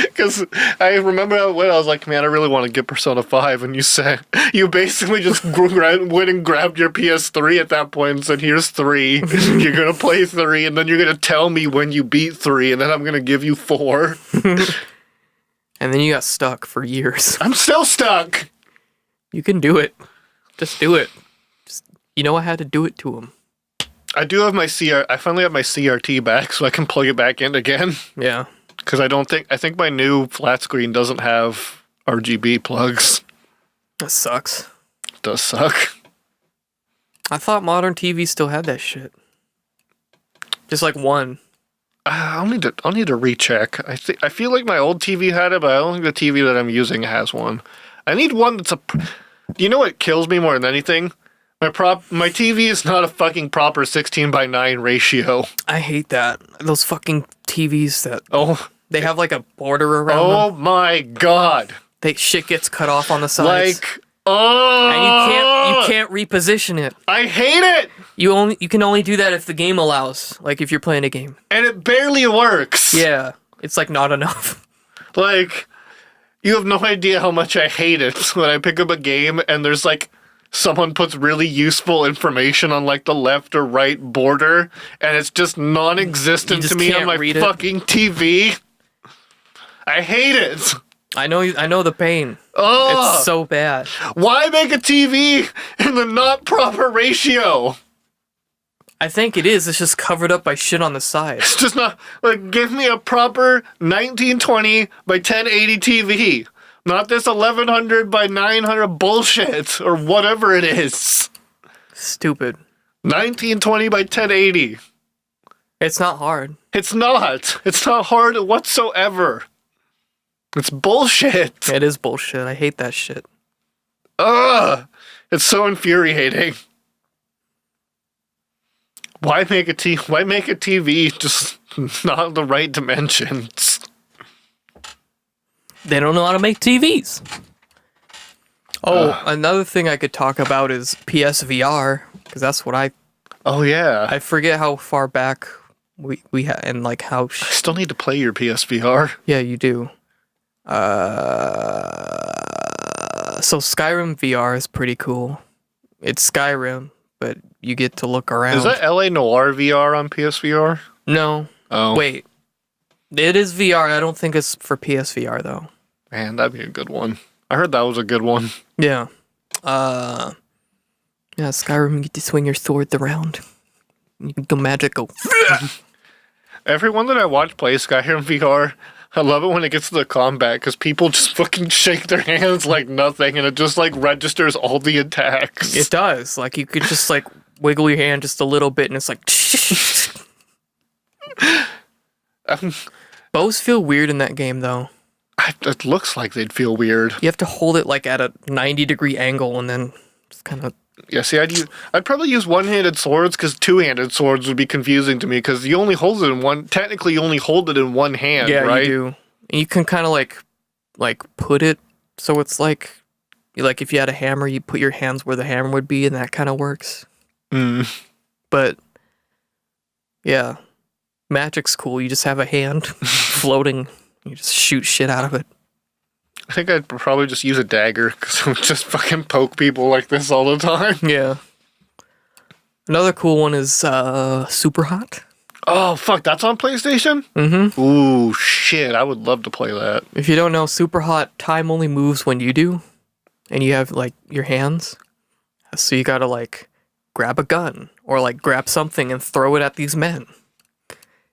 Because I remember when I was like, man, I really want to get Persona 5, and you basically just went and grabbed your PS3 at that point and said, here's 3, you're going to play 3, and then you're going to tell me when you beat 3, and then I'm going to give you 4. And then you got stuck for years. I'm still stuck! You can do it. Just do it. You know I had to do it to him. I do have I finally have my CRT back, so I can plug it back in again. Yeah. Because I think my new flat screen doesn't have RGB plugs. That sucks. It does suck. I thought modern TV still had that shit. Just like one. I'll need to recheck. I feel like my old TV had it, but I don't think the TV that I'm using has one. I need one that's you know what kills me more than anything? My TV is not a fucking proper 16:9 ratio. I hate that. Those fucking TVs that Oh, they have like a border around oh them. my god! Shit gets cut off on the sides. Like, oh, and you can't reposition it. I hate it, You can only do that if the game allows. Like if you're playing a game. and it barely works. Yeah. It's like not enough. Like, you have no idea how much I hate it when I pick up a game and there's like someone puts really useful information on like the left or right border and it's just non-existent You just to me on can't my read it. fucking TV. I hate it. I know the pain. Oh, It's so bad. why make a TV in the not proper ratio? I think it is. It's just covered up by shit on the side. It's just not like give me a proper 1920 by 1080 TV. Not this 1100 by 900 bullshit or whatever it is. Stupid. 1920 by 1080. It's not hard. It's not. It's not hard whatsoever. It's bullshit. It is bullshit. I hate that shit. Ugh. It's so infuriating. Why make a TV just not the right dimensions? They don't know how to make TVs. Oh, another thing I could talk about is PSVR, because that's what Oh yeah. I forget how far back we had, and like how I still need to play your PSVR. yeah, you do. So Skyrim VR is pretty cool. It's Skyrim, but you get to look around. Is that LA Noir VR on PSVR? No. Oh. Wait. It is VR. I don't think it's for PSVR though. Man, that'd be a good one. I heard that was a good one. Yeah. Yeah, Skyrim, you get to swing your swords around. You can go magic, go. Everyone that I watch play Skyrim VR, I love it when it gets to the combat because people just fucking shake their hands like nothing and it just like registers all the attacks. It does. Like, you could just, like, wiggle your hand just a little bit and it's like. Bows feel weird in that game, though. It looks like they'd feel weird. You have to hold it, like, at a 90-degree angle and then just kind of. Yeah, see, I'd probably use one-handed swords because two-handed swords would be confusing to me because you only hold it in one. Technically, you only hold it in one hand, Yeah, right? you do. And you can kind of, like put it so it's like if you had a hammer, you put your hands where the hammer would be, and that kind of works. Mm. But yeah, magic's cool. You just have a hand floating. You just shoot shit out of it. I think I'd probably just use a dagger because I would just fucking poke people like this all the time. Yeah. Another cool one is Super Hot. Oh, fuck, that's on PlayStation? Mm-hmm. Ooh, shit, I would love to play that. If you don't know, Super Hot, time only moves when you do. And you have, like, your hands. So you gotta, like, grab a gun. Or, like, grab something and throw it at these men.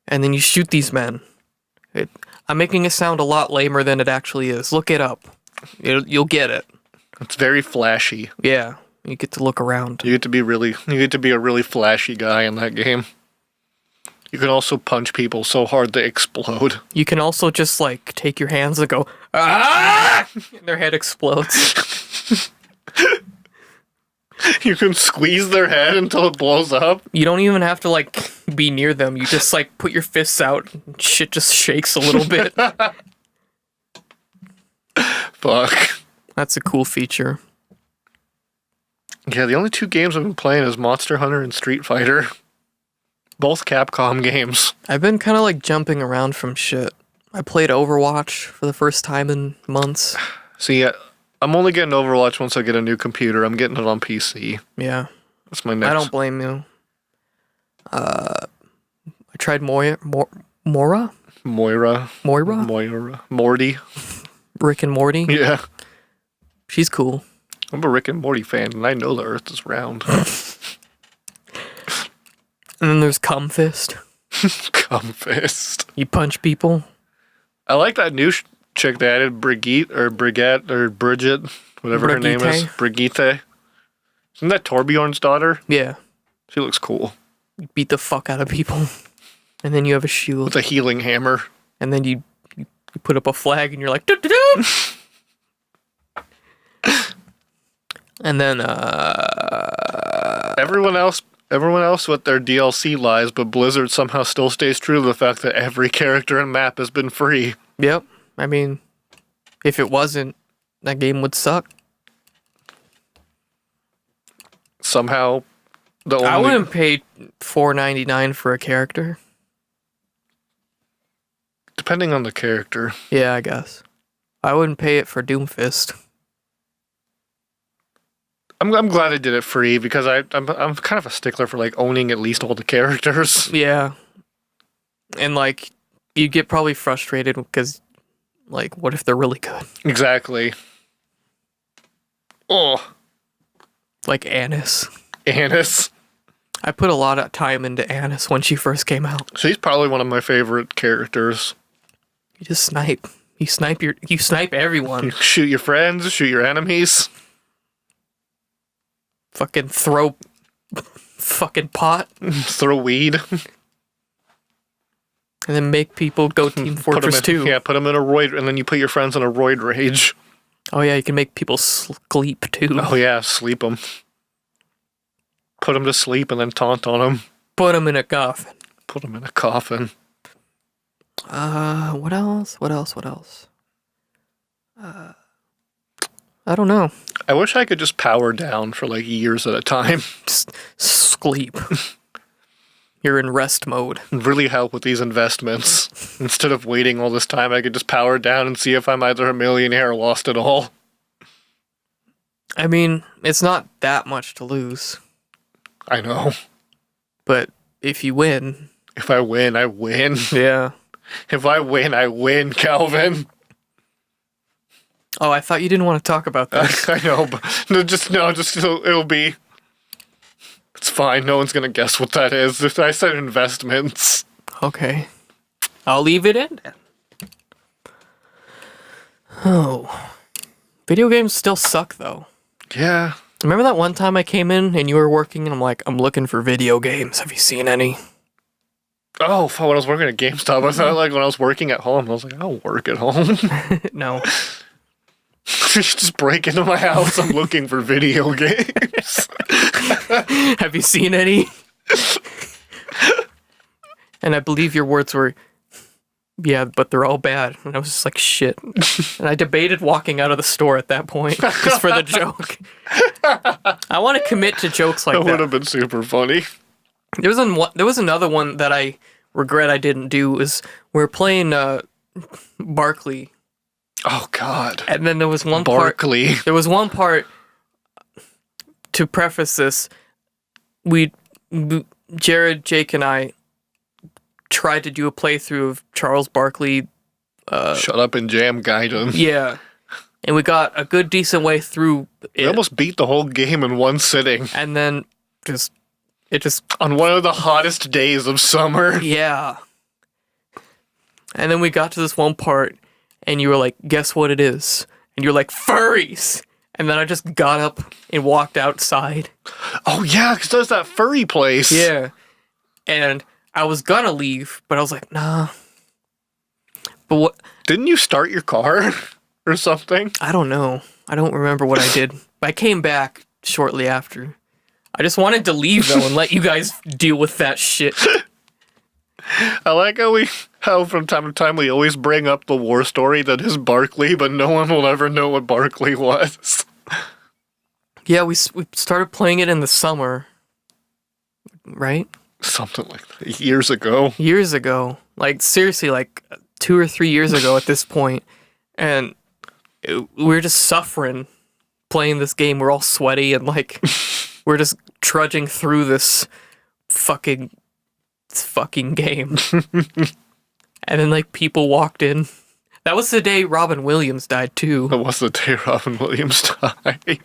And then you shoot these men. I'm making it sound a lot lamer than it actually is. Look it up. You'll get it. It's very flashy. Yeah. You get to look around. You get to be a really flashy guy in that game. You can also punch people so hard they explode. You can also just, like, take your hands and go, ah! And their head explodes. You can squeeze their head until it blows up. You don't even have to, like, be near them. You just, like, put your fists out and shit just shakes a little bit. Fuck. That's a cool feature. Yeah, the only two games I've been playing is Monster Hunter and Street Fighter. Both Capcom games. I've been kind of, like, jumping around from shit. I played Overwatch for the first time in months. See, I'm only getting Overwatch once I get a new computer. I'm getting it on PC. Yeah. That's my next. I don't blame you. I tried Moira? Moira? Moira? Morty. Rick and Morty? Yeah. She's cool. I'm a Rick and Morty fan, and I know the Earth is round. And then there's Cum Fist. Cum Fist. You punch people. I like that new chick they added, Brigitte, whatever her name is. Brigitte. Isn't that Torbjorn's daughter? Yeah. She looks cool. You beat the fuck out of people. And then you have a shield. With a healing hammer. And then you put up a flag and you're like, doo-doo-doo! And then, Everyone else with their DLC lies, but Blizzard somehow still stays true to the fact that every character and map has been free. Yep. I mean, if it wasn't, that game would suck. Somehow, I wouldn't pay $4.99 for a character. Depending on the character. Yeah, I guess. I wouldn't pay it for Doomfist. I'm glad I did it free because I'm kind of a stickler for like owning at least all the characters. Yeah. And like, you get probably frustrated because, like, what if they're really good? Exactly. Oh, Like Annis. Annis. I put a lot of time into Annis when she first came out. She's probably one of my favorite characters. You just snipe. You snipe everyone. You shoot your friends, shoot your enemies. Fucking throw fucking pot. Throw weed. And then make people go Team Fortress 2. Yeah, put them in a roid, and then you put your friends in a roid rage. Oh yeah, you can make people sleep too. Oh yeah, sleep them. Put them to sleep and then taunt on them. Put them in a coffin. Put them in a coffin. What else? What else? I don't know. I wish I could just power down for like years at a time. Just sleep. You're in rest mode. Really help with these investments. Instead of waiting all this time, I could just power down and see if I'm either a millionaire or lost it all. I mean, it's not that much to lose. I know. But if you win... If I win, I win. Yeah. If I win, Calvin. Oh, I thought you didn't want to talk about that. I know, but it'll be... It's fine, no one's gonna guess what that is. If I said investments. Okay. I'll leave it in. Oh. Video games still suck, though. Yeah. Remember that one time I came in and you were working and I'm like, I'm looking for video games. Have you seen any? Oh, when I was working at GameStop, I thought like when I was working at home, I was like, I'll work at home. No. Just break into my house. I'm looking for video games. Have you seen any? And I believe your words were, yeah, but they're all bad. And I was just like, shit. And I debated walking out of the store at that point just for the joke. I want to commit to jokes like That that. would have been super funny. There was another one that I regret I didn't do. Is we were playing Barkley. Oh God. And then there was one Barkley. part. There was one part. To preface this, Jared, Jake, and I tried to do a playthrough of Charles Barkley. Shut up and jam Gaiden. Yeah, and we got a good, decent way through We it, almost beat the whole game in one sitting and then it just on one of the hottest days of summer. yeah. And then we got to this one part, and you were like, "Guess what it is?" And you're like, "Furries." And then I just got up and walked outside. Oh yeah, because there's that furry place. Yeah. And I was gonna leave, but I was like, nah. But what? Didn't you start your car or something? I don't know. I don't remember what I did. I came back shortly after. I just wanted to leave, though, and let you guys deal with that shit. I like how from time to time we always bring up the war story that is Barkley, but no one will ever know what Barkley was. Yeah, we started playing it in the summer. Right? Something like that. Years ago. Years ago. Like, seriously, like 2 or 3 years ago at this point. And we were just suffering playing this game. We're all sweaty and, like, we're just trudging through this fucking game. And then, like, people walked in. That was the day Robin Williams died, too. That was the day Robin Williams died.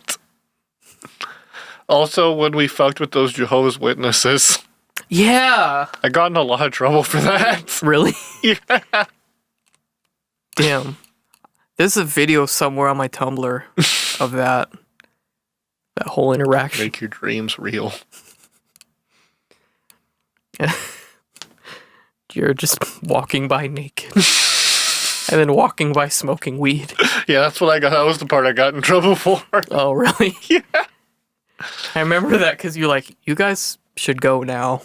Also, when we fucked with those Jehovah's Witnesses. Yeah! I got in a lot of trouble for that. Really? Yeah. Damn. There's a video somewhere on my Tumblr of that whole interaction. Make your dreams real. You're just walking by naked. And then walking by smoking weed. Yeah, that's what I got. That was the part I got in trouble for. Oh, really? Yeah. I remember that because you're like, you guys should go now.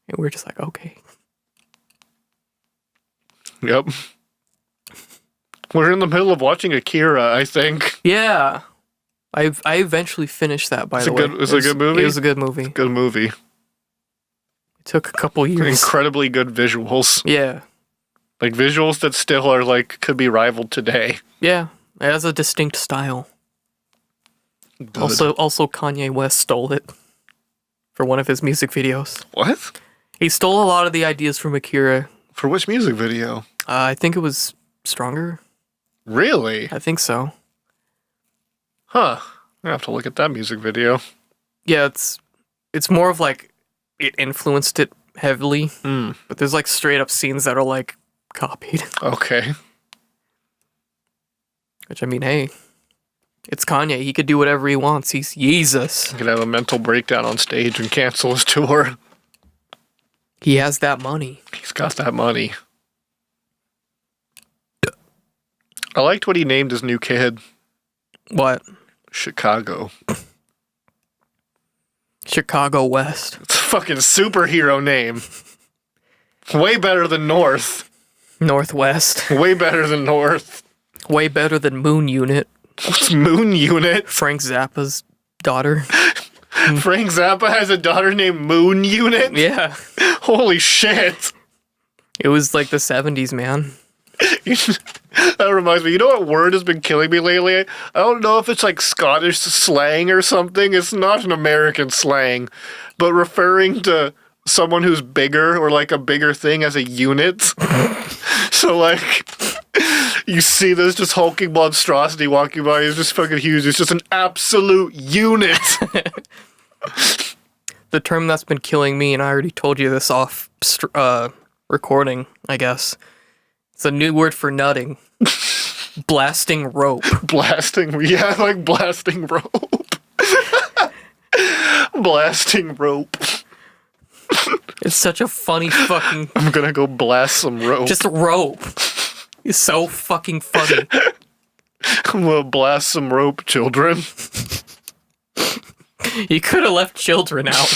And we're just like, okay. Yep. We're in the middle of watching Akira, I think. Yeah. I eventually finished that, by the way. Is it a good movie? It was a good movie. Good movie. It took a couple years. Incredibly good visuals. Yeah. Like visuals that still are like could be rivaled today. Yeah. It has a distinct style. Good. Also Kanye West stole it for one of his music videos. What? He stole a lot of the ideas from Akira. For which music video? I think it was Stronger. Really? I think so. Huh. I have to look at that music video. Yeah, it's more of like it influenced it heavily, but there's like straight up scenes that are like copied. Okay. Which I mean, hey, it's Kanye. He could do whatever he wants. He's Jesus. He could have a mental breakdown on stage and cancel his tour. He has that money. He's got that money. I liked what he named his new kid. What? Chicago. Chicago West. It's a fucking superhero name. Way better than North. Northwest. Way better than North. Way better than Moon Unit. What's Moon Unit? Frank Zappa's daughter. Frank Zappa has a daughter named Moon Unit? Yeah. Holy shit. It was like the 70s, man. That reminds me, you know what word has been killing me lately? I don't know if it's like Scottish slang or something. It's not an American slang, but referring to someone who's bigger or like a bigger thing as a unit. So like, you see this just hulking monstrosity walking by. He's just fucking huge. It's just an absolute unit. The term that's been killing me, and I already told you this off recording, I guess. It's a new word for nutting. Blasting rope. Blasting, yeah, like blasting rope. Blasting rope. It's such a funny fucking... I'm gonna go blast some rope. Just rope. It's so fucking funny. I'm gonna blast some rope, children. You could have left children out.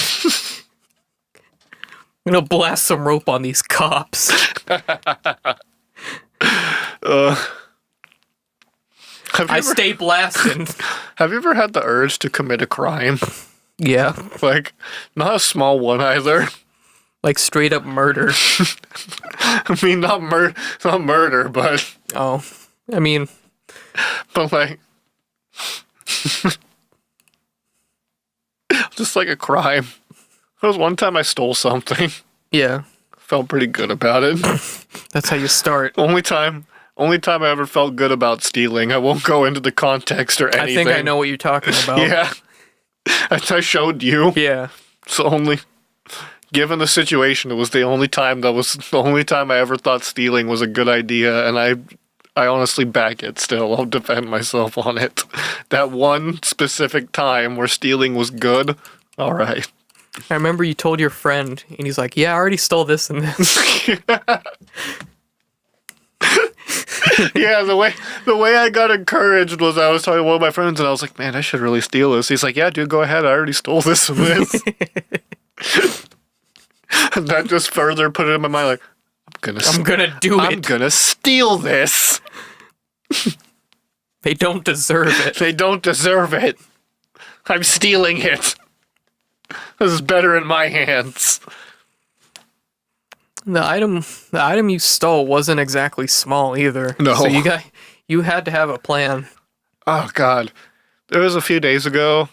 I'm gonna blast some rope on these cops. Stay blasting. Have you ever had the urge to commit a crime? Yeah. Like, not a small one either. Like straight up murder. I mean, not murder, but Oh. I mean... but like, just like a crime. There was one time I stole something. Yeah. Felt pretty good about it. That's how you start. Only time I ever felt good about stealing. I won't go into the context or anything. I think I know what you're talking about. Yeah. I showed you. Yeah. It's only, given the situation, it was the only time I ever thought stealing was a good idea, and I honestly back it still. I'll defend myself on it. That one specific time where stealing was good, all right. I remember you told your friend, and he's like, yeah, I already stole this and this. Yeah, the way I got encouraged was I was talking to one of my friends, and I was like, man, I should really steal this. He's like, yeah, dude, go ahead. I already stole this and this. And that just further put it in my mind, like, I'm gonna do it. I'm gonna steal this. They don't deserve it. They don't deserve it. I'm stealing it. This is better in my hands. The item you stole wasn't exactly small either. No. So you had to have a plan. Oh God, there was a few days ago.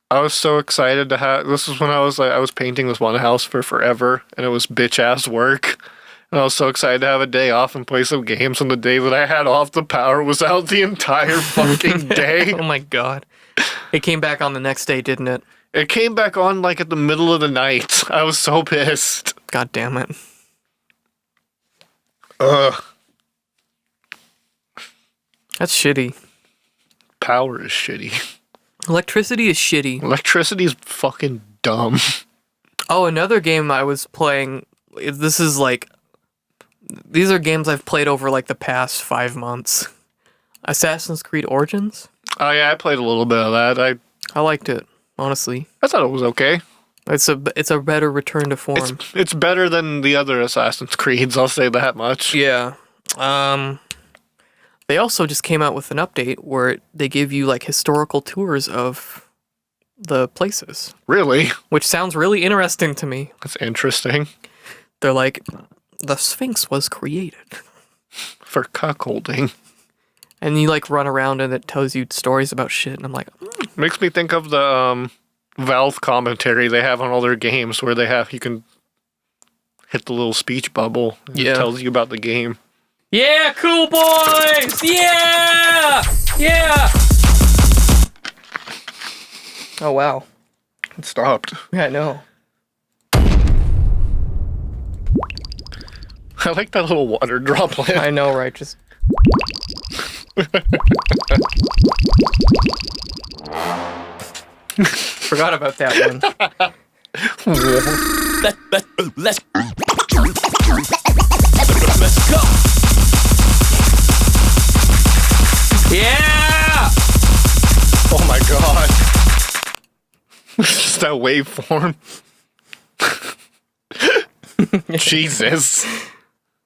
I was so excited to have. This was when I was painting this one house for forever, and it was bitch ass work. And I was so excited to have a day off and play some games. And the day that I had off, the power was out the entire fucking day. Oh my God! It came back on the next day, didn't it? It came back on like at the middle of the night. I was so pissed. God damn it! Ugh. That's shitty. Power is shitty. Electricity is shitty. Electricity is fucking dumb. Oh, another game I was playing. These are games I've played over like the past 5 months. Assassin's Creed Origins. Oh yeah, I played a little bit of that. I liked it. honestly. I thought it was okay. It's a better return to form. It's better than the other Assassin's Creeds, I'll say that much. Yeah. They also just came out with an update where they give you like historical tours of the places, Really? which sounds really interesting to me. That's interesting. They're like, the Sphinx was created. For cuckolding. And you like run around and it tells you stories about shit. And I'm like, Makes me think of the Valve commentary they have on all their games where you can hit the little speech bubble. And Yeah. It tells you about the game. yeah, cool boys! Yeah! Yeah! Oh, wow. It stopped. Yeah, I know. I like that little water droplet. I know, right? Just. Forgot about that one. Let's go. Yeah! Oh my god. Just that waveform. Jesus.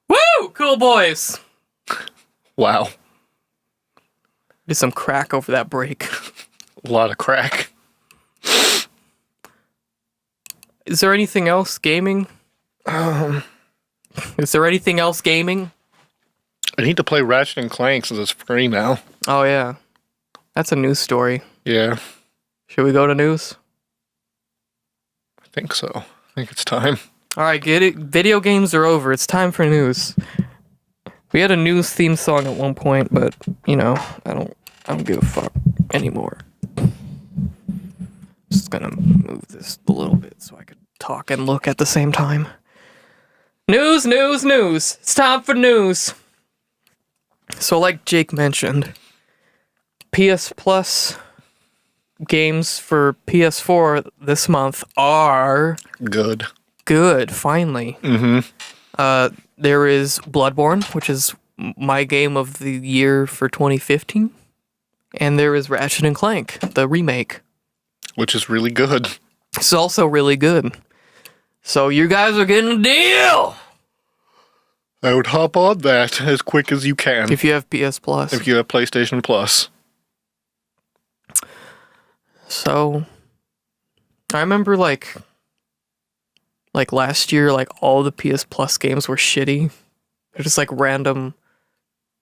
Woo! Cool boys. Wow. Did some crack over that break. A lot of crack. Is there anything else gaming? Is there anything else gaming? I need to play Ratchet and Clank since it's free now. Oh, yeah. That's a news story. Yeah, Should we go to news? I think so. I think it's time. All right, get it. Video games are over. It's time for news. We had a news theme song at one point, but you know, I don't give a fuck anymore. Just gonna move this a little bit so I could talk and look at the same time. News, news, news. It's time for news. So, like Jake mentioned, PS Plus games for PS4 this month are Good. good, finally. Mm-hmm. There is Bloodborne, which is my game of the year for 2015. And there is Ratchet and Clank, the remake. Which is really good. It's also really good. So you guys are getting a deal I would hop on that as quick as you can. if you have PS Plus. If you have PlayStation Plus. So I remember like last year, like all the PS Plus games were shitty. They're just like random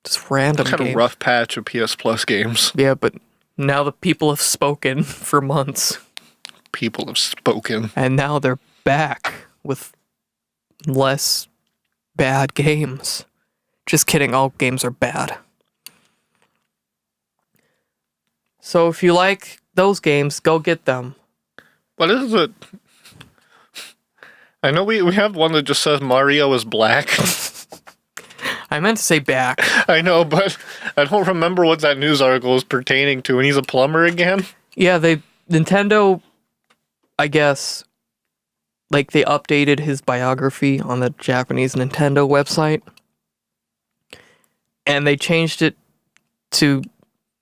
Kind of games. rough patch of PS Plus games. Yeah, but now the people have spoken for months. People have spoken. And now they're back with less bad games. Just kidding, all games are bad. So if you like those games, go get them. What is it? I know we have one that just says Mario is black. I meant to say back. I know, but I don't remember what that news article is pertaining to, and he's a plumber again? Yeah, Nintendo, I guess, like they updated his biography on the Japanese Nintendo website. And they changed it to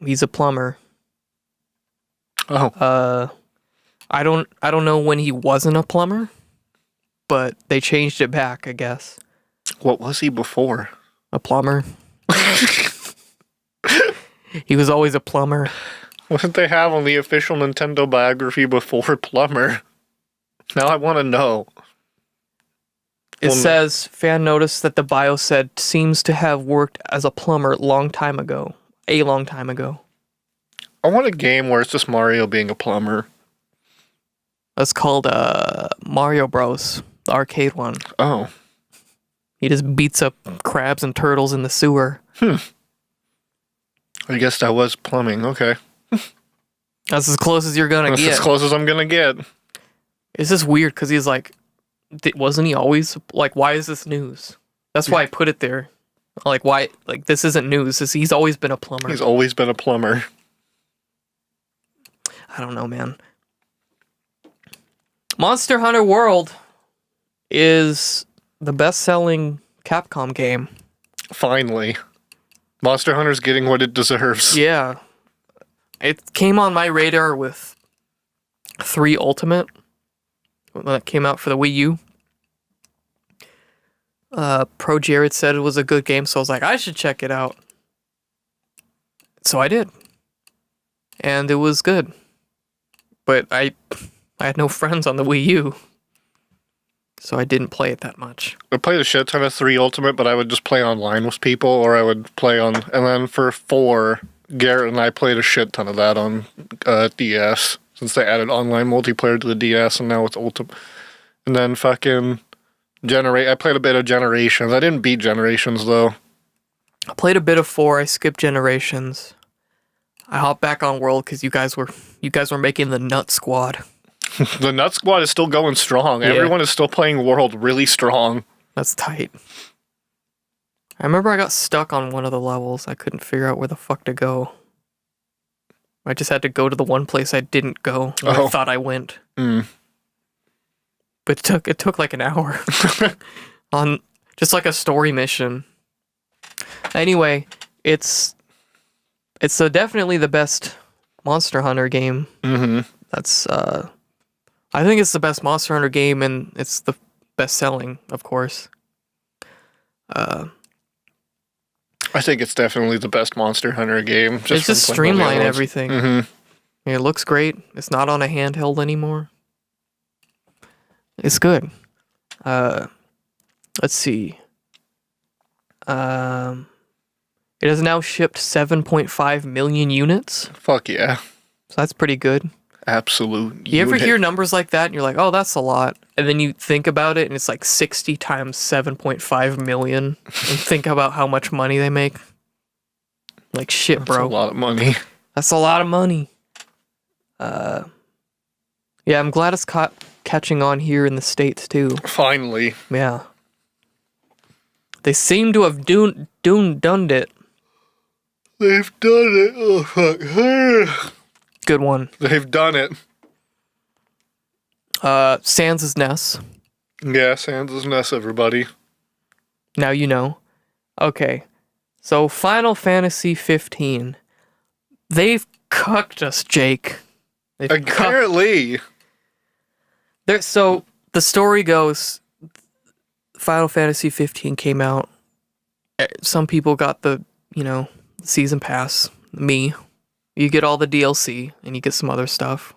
he's a plumber. Oh. I don't know when he wasn't a plumber, but they changed it back, I guess. What was he before? A plumber. He was always a plumber. What did they have on the official Nintendo biography before plumber? Now I want to know. It Well, says, fan noticed that the bio said seems to have worked as a plumber a long time ago. I want a game where it's just Mario being a plumber. That's called Mario Bros, the arcade one. Oh. He just beats up crabs and turtles in the sewer. I guess that was plumbing. Okay. That's as close as you're gonna That's get. as close as I'm gonna get. It's just weird because he's like, wasn't he always like? Why is this news? That's why I put it there. Like why? Like this isn't news. He's always been a plumber. He's always been a plumber. I don't know, man. Monster Hunter World is the best-selling Capcom game. Finally. Monster Hunter's getting what it deserves. Yeah. It came on my radar with 3 Ultimate when that came out for the Wii U. Pro Jared said it was a good game, so I was like, I should check it out. So I did. And it was good. But I had no friends on the Wii U. So I didn't play it that much. I played a shit ton of 3 Ultimate, but I would just play online with people, or I would play on... And then for 4, Garrett and I played a shit ton of that on DS, since they added online multiplayer to the DS, and now it's Ultimate. And then fucking... I played a bit of Generations. I didn't beat Generations, though. I played a bit of 4. I skipped Generations. I hopped back on World because you guys were making the Nut Squad. The Nut Squad is still going strong. Yeah. Everyone is still playing World really strong. That's tight. I remember I got stuck on one of the levels. I couldn't figure out where the fuck to go. I just had to go to the one place I didn't go. I thought I went. Mm. But it took like an hour. On just like a story mission. Anyway, it's definitely the best Monster Hunter game. Mm-hmm. That's I think it's the best Monster Hunter game, and it's the best selling, of course. I think it's definitely the best Monster Hunter game. It's just streamline everything. Mm-hmm. It looks great. It's not on a handheld anymore. It's good. Let's see. It has now shipped 7.5 million units. Fuck yeah. So that's pretty good. Absolute. You ever unit. hear numbers like that and you're like, oh, that's a lot. And then you think about it and it's like 60 times 7.5 million. And think about how much money they make. Like shit, That's bro. a lot of money. That's a lot of money. Yeah, I'm glad it's catching on here in the States too. Finally. Yeah. They seem to have done it. They've done it. Oh, fuck. Good one. They've done it. Sans' Ness. Yeah, Sans' Ness, everybody. Now you know. Okay. So Final Fantasy 15. They've cucked us, Jake. They've Apparently. So the story goes, Final Fantasy 15 came out. Some people got the, season pass. Me. You get all the DLC and you get some other stuff.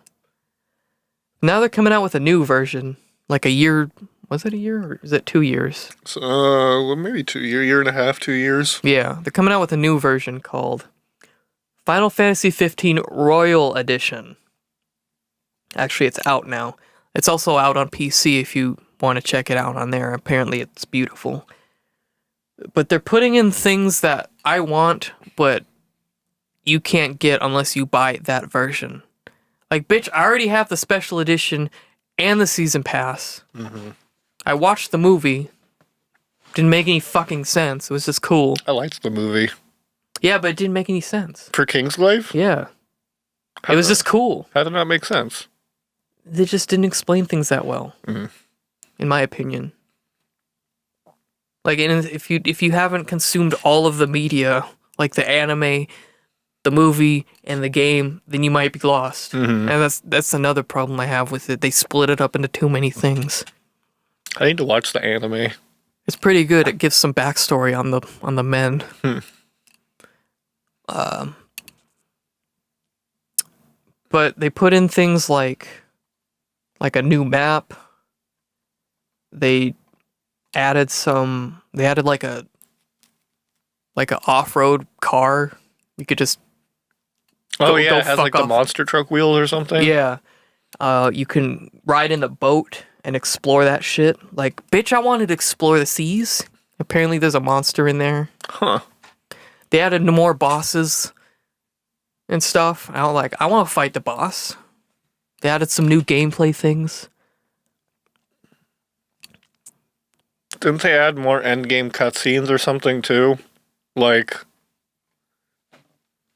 Now they're coming out with a new version. Like a year. Was it a year or is it 2 years? Well, maybe 2 year and a half, 2 years. Yeah, they're coming out with a new version called Final Fantasy 15 Royal Edition. Actually, it's out now. It's also out on PC if you want to check it out on there. Apparently, it's beautiful. But they're putting in things that I want, but you can't get unless you buy that version. Like, bitch, I already have the special edition and the season pass. Mm-hmm. I watched the movie. Didn't make any fucking sense. It was just cool. I liked the movie. Yeah, but it didn't make any sense. For Kingsglaive? Yeah. It was just cool. How did that make sense? They just didn't explain things that well, Mhm. in my opinion. Like, and if you haven't consumed all of the media, like the anime, the movie, and the game, then you might be lost. Mhm. And that's another problem I have with it. They split it up into too many things. I need to watch the anime. It's pretty good. It gives some backstory on the men. But they put in things like a new map. They added like a off-road car. You could just Oh, Go yeah, it has fuck like the off. monster truck wheels or something. yeah. You can ride in the boat and explore that shit. Like, bitch, I wanted to explore the seas. Apparently there's a monster in there. Huh. They added more bosses and stuff. I want to fight the boss. They added some new gameplay things. Didn't they add more endgame cutscenes or something too? Like,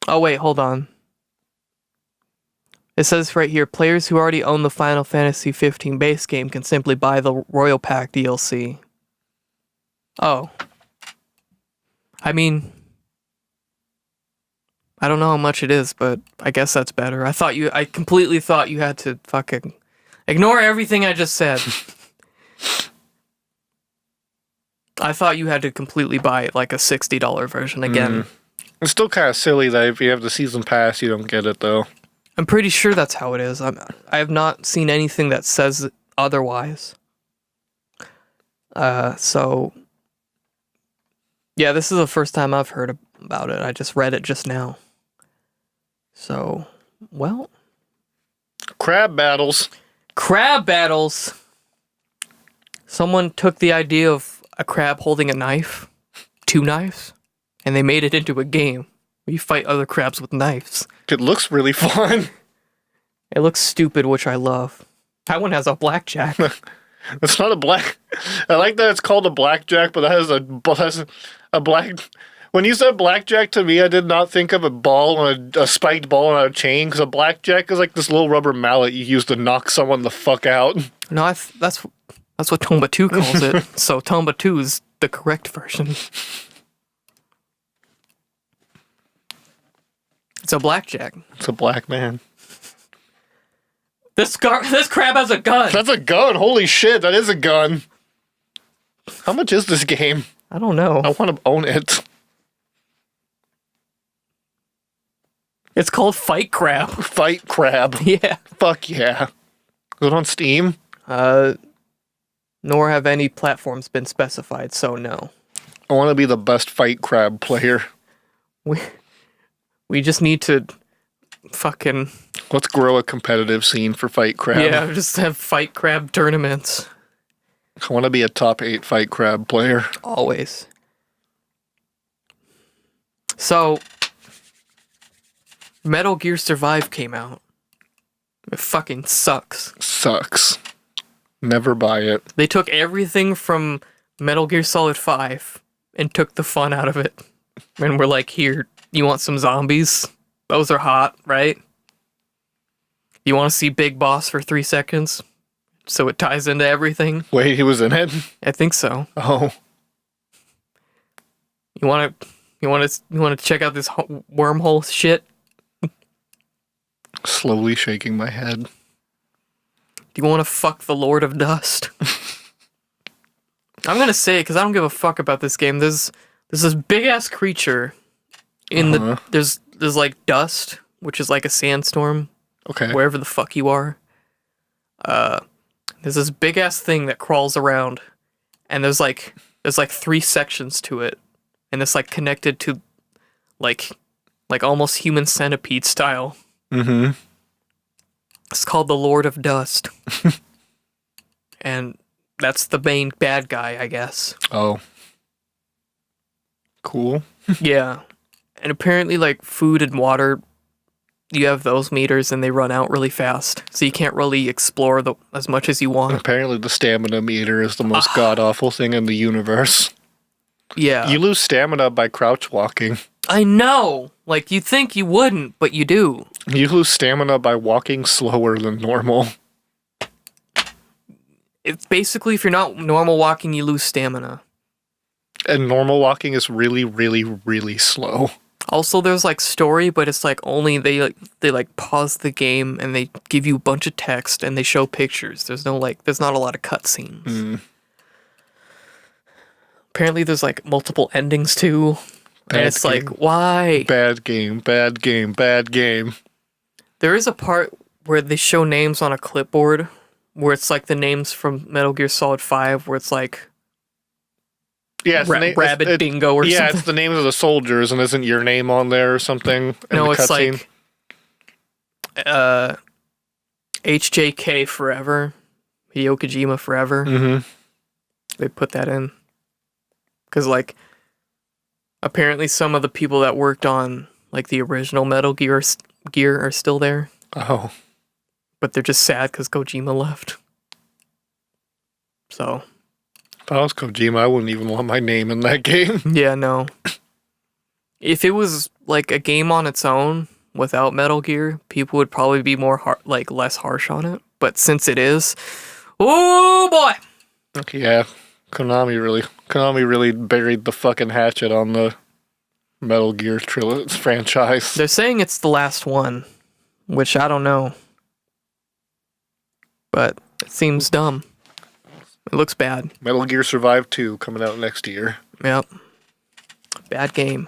Oh, wait, hold on. It says right here, players who already own the Final Fantasy 15 base game can simply buy the Royal Pack DLC. Oh. I mean, I don't know how much it is, but I guess that's better. I completely thought you had to fucking ignore everything I just said. I thought you had to completely buy it like a $60 version again. It's still kind of silly that if you have the season pass, you don't get it though. I'm pretty sure that's how it is. I have not seen anything that says otherwise. So yeah, this is the first time I've heard about it. I just read it just now. So, well, Crab battles. crab battles. Someone took the idea of a crab holding a knife, 2 knives, and they made it into a game where you fight other crabs with knives. It looks really fun. It looks stupid, which I love. That one has a blackjack. It's not a black. I like that it's called a blackjack, but that has a black. When you said blackjack to me, I did not think of a ball on a spiked ball on a chain, because a blackjack is like this little rubber mallet you use to knock someone the fuck out. No, that's what Tomba 2 calls it. So Tomba 2 is the correct version. It's a blackjack. It's a black man. This crab has a gun. That's a gun. Holy shit, that is a gun. How much is this game? I don't know. I want to own it. It's called Fight Crab. Fight Crab. Yeah. Fuck yeah. Is it on Steam? Nor have any platforms been specified, so no. I want to be the best Fight Crab player. We just need to fucking... Let's grow a competitive scene for Fight Crab. Yeah, just have Fight Crab tournaments. I want to be a top 8 Fight Crab player. Always. So, Metal Gear Survive came out. It fucking sucks. Sucks. Never buy it. They took everything from Metal Gear Solid 5 and took the fun out of it. And we're like, here, you want some zombies? Those are hot, right? You want to see Big Boss for 3 seconds? So it ties into everything? Wait, he was in it? I think so. Oh. You want to check out this wormhole shit? Slowly shaking my head. Do you want to fuck the Lord of Dust? I'm gonna say it because I don't give a fuck about this game. There's this big ass creature in the there's like dust, which is like a sandstorm. Okay. Wherever the fuck you are. There's this big ass thing that crawls around, and there's like 3 sections to it, and it's like connected to like almost human centipede style. Mm-hmm. It's called the Lord of Dust. And that's the main bad guy, I guess. Oh. Cool. Yeah. And apparently, like, food and water, you have those meters and they run out really fast. So you can't really explore as much as you want. Apparently the stamina meter is the most god-awful thing in the universe. Yeah. You lose stamina by crouch walking. I know! Like, you'd think you wouldn't, but you do. You lose stamina by walking slower than normal. It's basically, if you're not normal walking, you lose stamina. And normal walking is really, really, really slow. Also, there's like story, but it's like only they pause the game and they give you a bunch of text and they show pictures. There's not a lot of cutscenes. Apparently, there's like multiple endings too. And it's game. like, why? Bad game, bad game, bad game. There is a part where they show names on a clipboard where it's like the names from Metal Gear Solid 5 where it's like Yeah, it's Rabbit Bingo or yeah, something. it's the names of the soldiers, and isn't your name on there or something? No, the it's cutscene? like HJK Forever, Hideo Kojima Forever. Mm-hmm. They put that in because like apparently some of the people that worked on like the original Metal Gear are still there, Oh. but they're just sad because Kojima left. So If I was Kojima, I wouldn't even want my name in that game. yeah, no. If it was like a game on its own without Metal Gear, people would probably be more less harsh on it. But since it is, oh boy! Yeah, Konami really buried the fucking hatchet on the Metal Gear franchise. They're saying it's the last one, which I don't know. But it seems dumb. It looks bad. Metal Gear Survive 2 coming out next year. Yep. Bad game.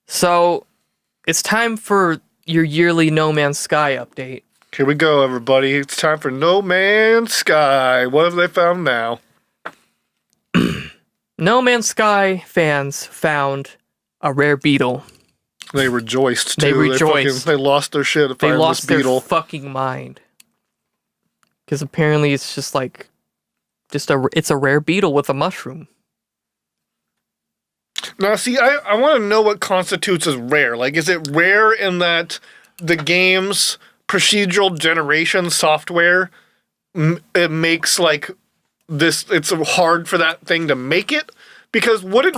So, it's time for your yearly No Man's Sky update. Here we go, everybody. It's time for No Man's Sky. What have they found now? No Man's Sky fans found a rare beetle. They rejoiced, too. They rejoiced. They lost their shit They finding lost this their beetle. fucking mind. Because apparently it's just like, it's a rare beetle with a mushroom. Now, see, I want to know what constitutes as rare. Like, is it rare in that the game's procedural generation software, it makes, like, this, it's hard for that thing to make it? Because wouldn't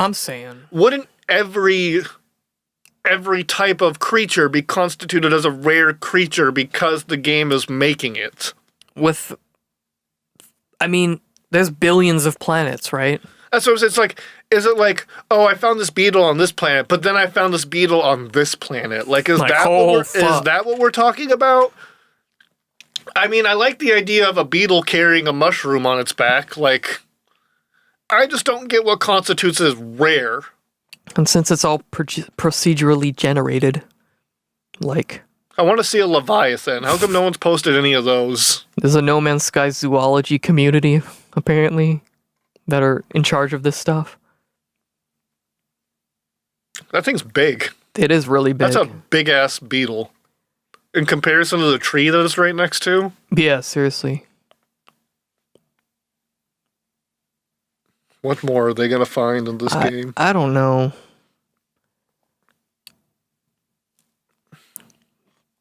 every type of creature be constituted as a rare creature because the game is making it? There's billions of planets, right? That's what I'm saying. It's like, is it like, oh, I found this beetle on this planet, but then I found this beetle on this planet? Like, is that what we're talking about? I mean, I like the idea of a beetle carrying a mushroom on its back. Like, I just don't get what constitutes as rare. And since it's all procedurally generated, like... I want to see a Leviathan. How come no one's posted any of those? There's a No Man's Sky zoology community, apparently, that are in charge of this stuff. That thing's big. It is really big. That's a big-ass beetle. In comparison to the tree that it's right next to? Yeah, seriously. What more are they going to find in this game? I don't know.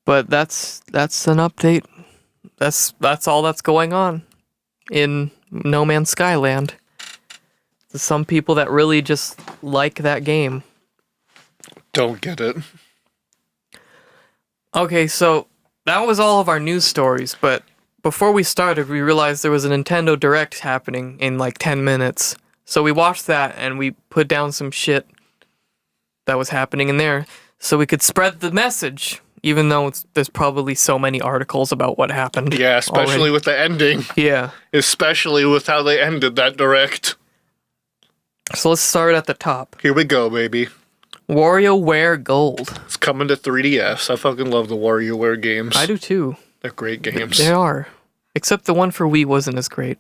But that's an update. That's all that's going on in No Man's Sky land. There's some people that really just like that game. Don't get it. Okay, so that was all of our news stories, but before we started, we realized there was a Nintendo Direct happening in like 10 minutes. So we watched that and we put down some shit that was happening in there so we could spread the message, even though there's probably so many articles about what happened. Yeah, especially already. with the ending. Yeah. Especially with how they ended that Direct. So let's start at the top. Here we go, baby. WarioWare Gold. It's coming to 3DS. I fucking love the WarioWare games. I do too. They're great games. They are. Except the one for Wii wasn't as great.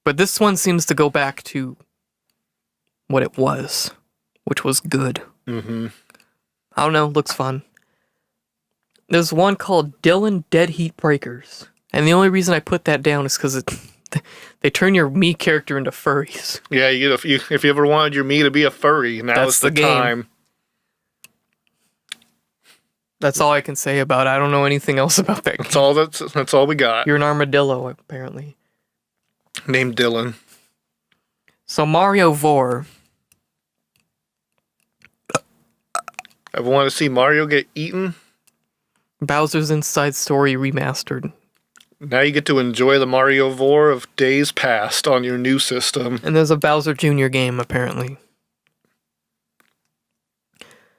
But this one seems to go back to what it was, which was good. Mm-hmm. I don't know, looks fun. There's one called Dylan Dead Heat Breakers. And the only reason I put that down is because they turn your Mii character into furries. Yeah, if you ever wanted your Mii to be a furry, now is the game. time. That's all I can say about it. I don't know anything else about that game. That's all we got. You're an armadillo, apparently. Named Dylan. So Mario Vor. Ever want to see Mario get eaten? Bowser's Inside Story Remastered. Now you get to enjoy the Mario Vor of days past on your new system. And there's a Bowser Jr. game, apparently.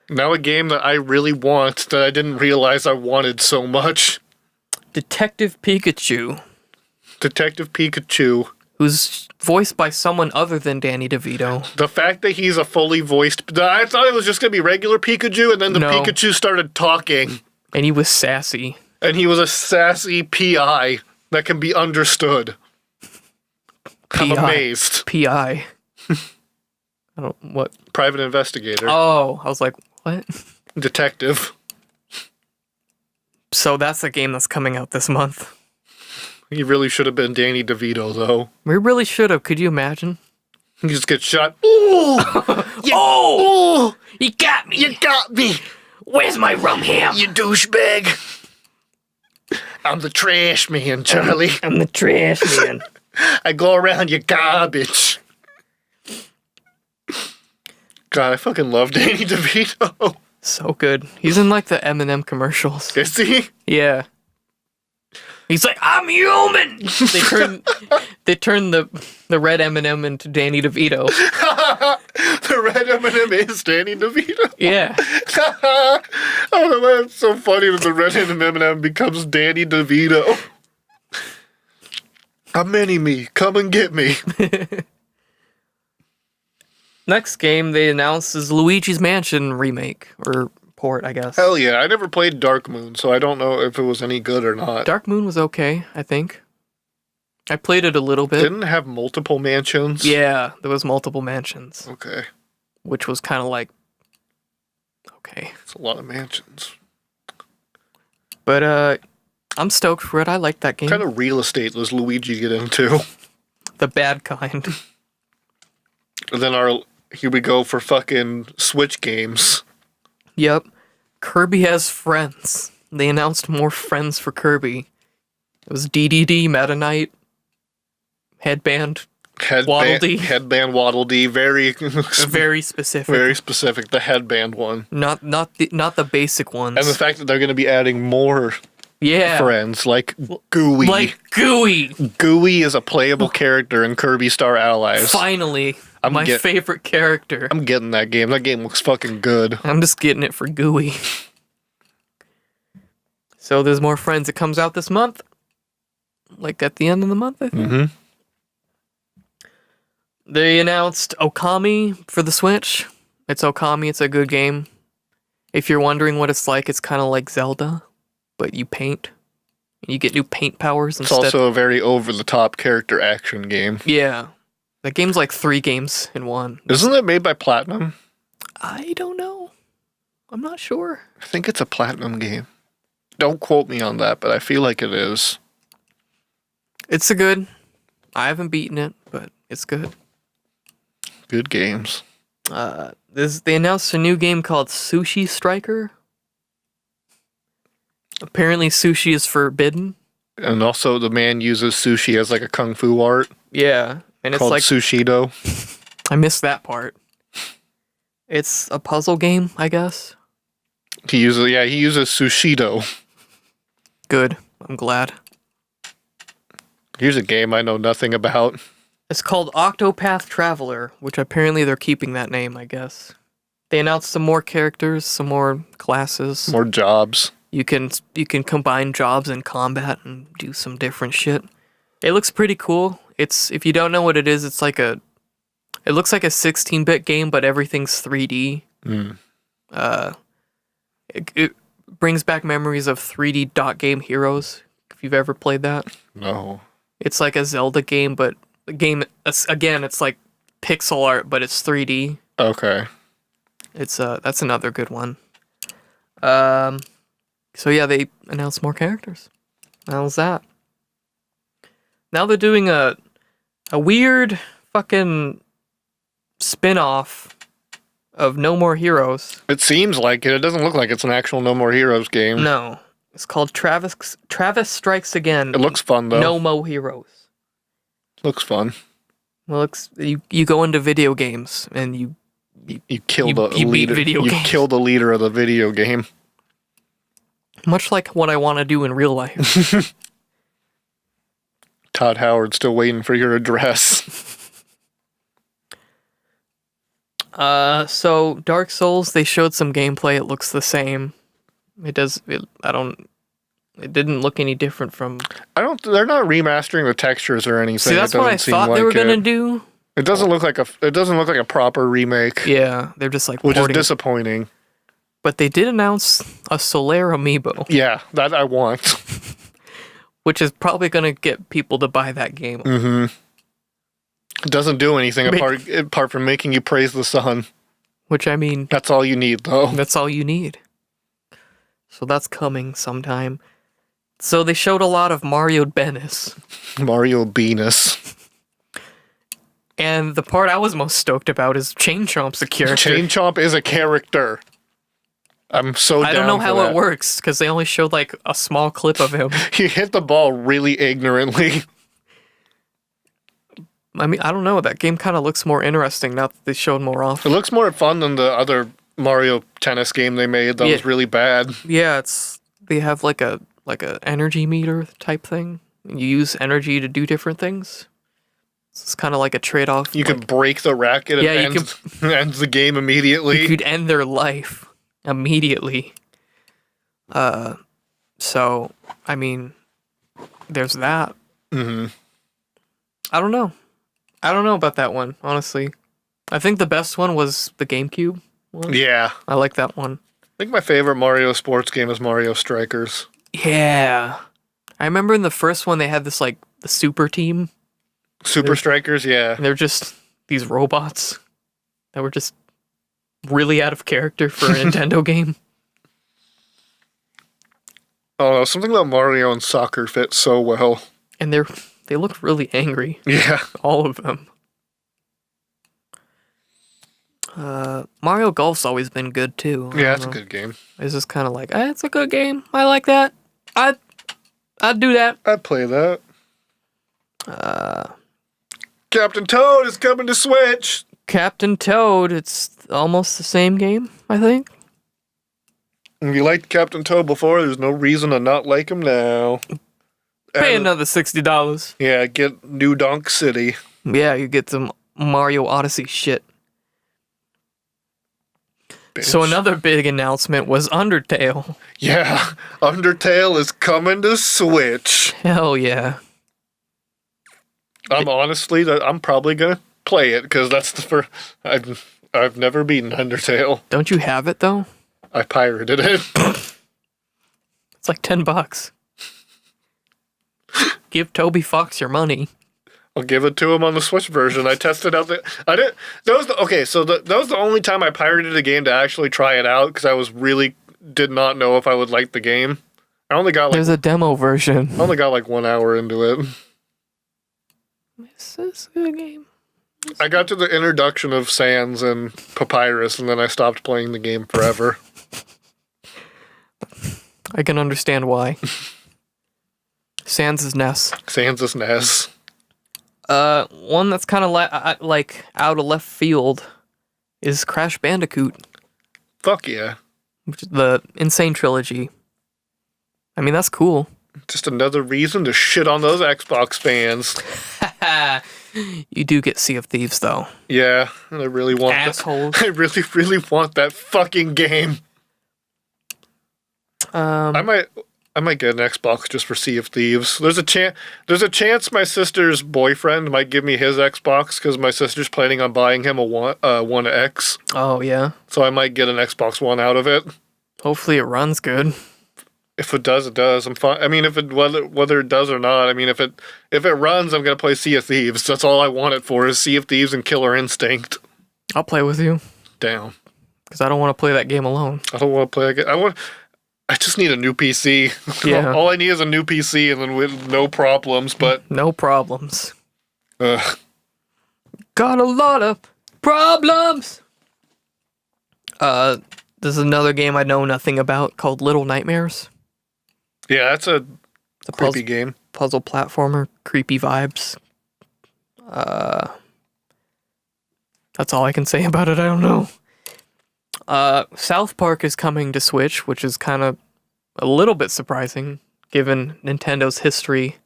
Now a game that I really want that I didn't realize I wanted so much. Detective Pikachu. Detective Pikachu. Who's voiced by someone other than Danny DeVito. The fact that he's a fully voiced... I thought it was just going to be regular Pikachu, and then the Pikachu started talking. And he was sassy. And he was a sassy PI that can be understood. I'm amazed. PI. What? Private investigator. Oh, I was like, what? Detective. So that's a game that's coming out this month. He really should have been Danny DeVito, though. We really should have. Could you imagine? He just gets shot. Ooh! Oh! You got me! You got me! Where's my rum ham? You douchebag! I'm the trash man, Charlie. I'm the trash man. I go around your garbage. God, I fucking love Danny DeVito. So good. He's in like the M&M commercials. Is he? Yeah. He's like, I'm human. They turn the red M&M into Danny DeVito. The red M&M is Danny DeVito. Yeah. I don't know why it's so funny that the red M&M becomes Danny DeVito. A mini-me, come and get me. Next game they announced is Luigi's Mansion remake or port, I guess. Hell yeah, I never played Dark Moon, so I don't know if it was any good or not. Dark Moon was okay, I think. I played it a little bit. Didn't it have multiple mansions? Yeah, there was multiple mansions, Okay, which was kind of like okay. it's a lot of mansions. But I'm stoked for it. I like that game. What kind of real estate does Luigi get into? The bad kind. And then here we go for fucking Switch games. Yep. Kirby has friends. They announced more friends for Kirby. It was DDD, Meta Knight, Headband, Waddle Dee. Headband Waddle Dee. Very, very specific. very specific. The headband one. Not the basic ones. And the fact that they're going to be adding more yeah. friends, like Gooey. Like Gooey. Gooey is a playable character in Kirby Star Allies. Finally. My favorite character. I'm getting that game. That game looks fucking good. I'm just getting it for Gooey. So there's more friends. It comes out this month. Like at the end of the month, I think. Mm-hmm. They announced Okami for the Switch. It's Okami. It's a good game. If you're wondering what it's kind of like Zelda, but you paint. You get new paint powers It's instead. also a very over-the-top character action game. Yeah. That game's like 3 games in one. Isn't it made by Platinum? I don't know. I'm not sure. I think it's a Platinum game. Don't quote me on that, but I feel like it is. It's a good. I haven't beaten it, but it's good. Good games. They announced a new game called Sushi Striker. Apparently, sushi is forbidden. And also, the man uses sushi as like a kung fu art. Yeah, and it's called like Sushido. I missed that part. It's a puzzle game, I guess. He uses Sushido. Good. I'm glad. Here's a game I know nothing about. It's called Octopath Traveler, which apparently they're keeping that name, I guess. They announced some more characters, some more classes. More jobs. You can combine jobs in combat and do some different shit. It looks pretty cool. If you don't know what it is, it looks like a 16-bit game, but everything's 3D. Mm. It brings back memories of 3D Dot Game Heroes, if you've ever played that. No. It's like a Zelda game, but the game, again, it's like pixel art, but it's 3D. Okay. That's another good one. So yeah, they announced more characters. How's that? Now they're doing a weird fucking spin-off of No More Heroes. It seems like it. It doesn't look like it's an actual No More Heroes game. No. It's called Travis Strikes Again. It looks fun though. No More Heroes. Looks fun. Well, you go into video games and you kill you the beat leader. video You games. kill the leader of the video game. much like what I want to do in real life. Todd Howard still waiting for your address. So Dark Souls, they showed some gameplay. It looks the same. It didn't look any different from. They're not remastering the textures or anything. See, that's it what I doesn't thought seem they were like gonna it. do. It doesn't look like a proper remake. Yeah, they're just like Which is porting. disappointing. But they did announce a Solaire amiibo, Yeah, that I want. which is probably gonna get people to buy that game. Mm-hmm. It doesn't do anything apart from making you praise the sun. Which I mean, That's all you need, though. that's all you need. So that's coming sometime. So they showed a lot of Mario Benes. Mario Venus. And the part I was most stoked about is Chain Chomp's a character. Chain Chomp is a character. I'm so I down don't know for how that. it works, because they only showed like a small clip of him. He hit the ball really ignorantly. I mean, I don't know. That game kind of looks more interesting now that they showed more It often. looks more fun than the other Mario Tennis game they made that Yeah. was really bad. Yeah, they have like a energy meter type thing. You use energy to do different things. It's kind of like a trade-off. You can break the racket and Yeah, you ends the game immediately. You could end their life immediately. So, I mean, there's that. Mm-hmm. I don't know. I don't know about that one, honestly. I think the best one was the GameCube one. Yeah. I like that one. I think my favorite Mario sports game is Mario Strikers. Yeah. I remember in the first one they had this like the super team. Super Strikers, yeah. And they're just these robots that were just really out of character for a Nintendo game. Oh, something about Mario and soccer fits so well. And they look really angry. Yeah. All of them. Mario Golf's always been good too. Yeah, it's a good game. It's just kind of like, it's a good game. I like that. I'd do that. I'd play that. Captain Toad is coming to Switch. Captain Toad, it's almost the same game, I think. If you liked Captain Toad before, there's no reason to not like him now. Pay And- another $60. Yeah, get New Donk City. Yeah, you get some Mario Odyssey shit. Bitch. So another big announcement was Undertale. Yeah, Undertale is coming to Switch. Hell yeah. I'm probably gonna play it because that's the first. I've never beaten Undertale. Don't you have it though? I pirated it. It's like $10. Give Toby Fox your money. I'll give it to him on the Switch version. I tested out I didn't. That was that was the only time I pirated a game to actually try it out because I was really did not know if I would like the game. I only got There's a demo version. 1 hour into it. This is a good game. I got to the introduction of Sans and Papyrus, and then I stopped playing the game forever. I can understand why. Sans' Ness. Sans' NES. One that's kind of like out of left field is Crash Bandicoot, Fuck yeah. which is the Insane Trilogy. I mean, that's cool. Just another reason to shit on those Xbox fans. You do get Sea of Thieves, though. Yeah, I really want Assholes. I really, really want that fucking game. I might get an Xbox just for Sea of Thieves. There's a chance my sister's boyfriend might give me his Xbox because my sister's planning on buying him a One X. Oh, yeah. So I might get an Xbox One out of it. Hopefully it runs good. If it does, it does. I'm fine. I mean, whether it does or not. I mean, if it runs, I'm gonna play Sea of Thieves. That's all I want it for is Sea of Thieves and Killer Instinct. I'll play with you, Down. because I don't want to play that game alone. I don't want to play again. I just need a new PC. Yeah. All I need is a new PC, and then with no problems. But No problems. Got a lot of problems! This is another game I know nothing about called Little Nightmares. yeah, that's a It's a creepy game. puzzle platformer, creepy vibes. That's all I can say about it. I don't know. South Park is coming to Switch, which is kind of a little bit surprising given Nintendo's history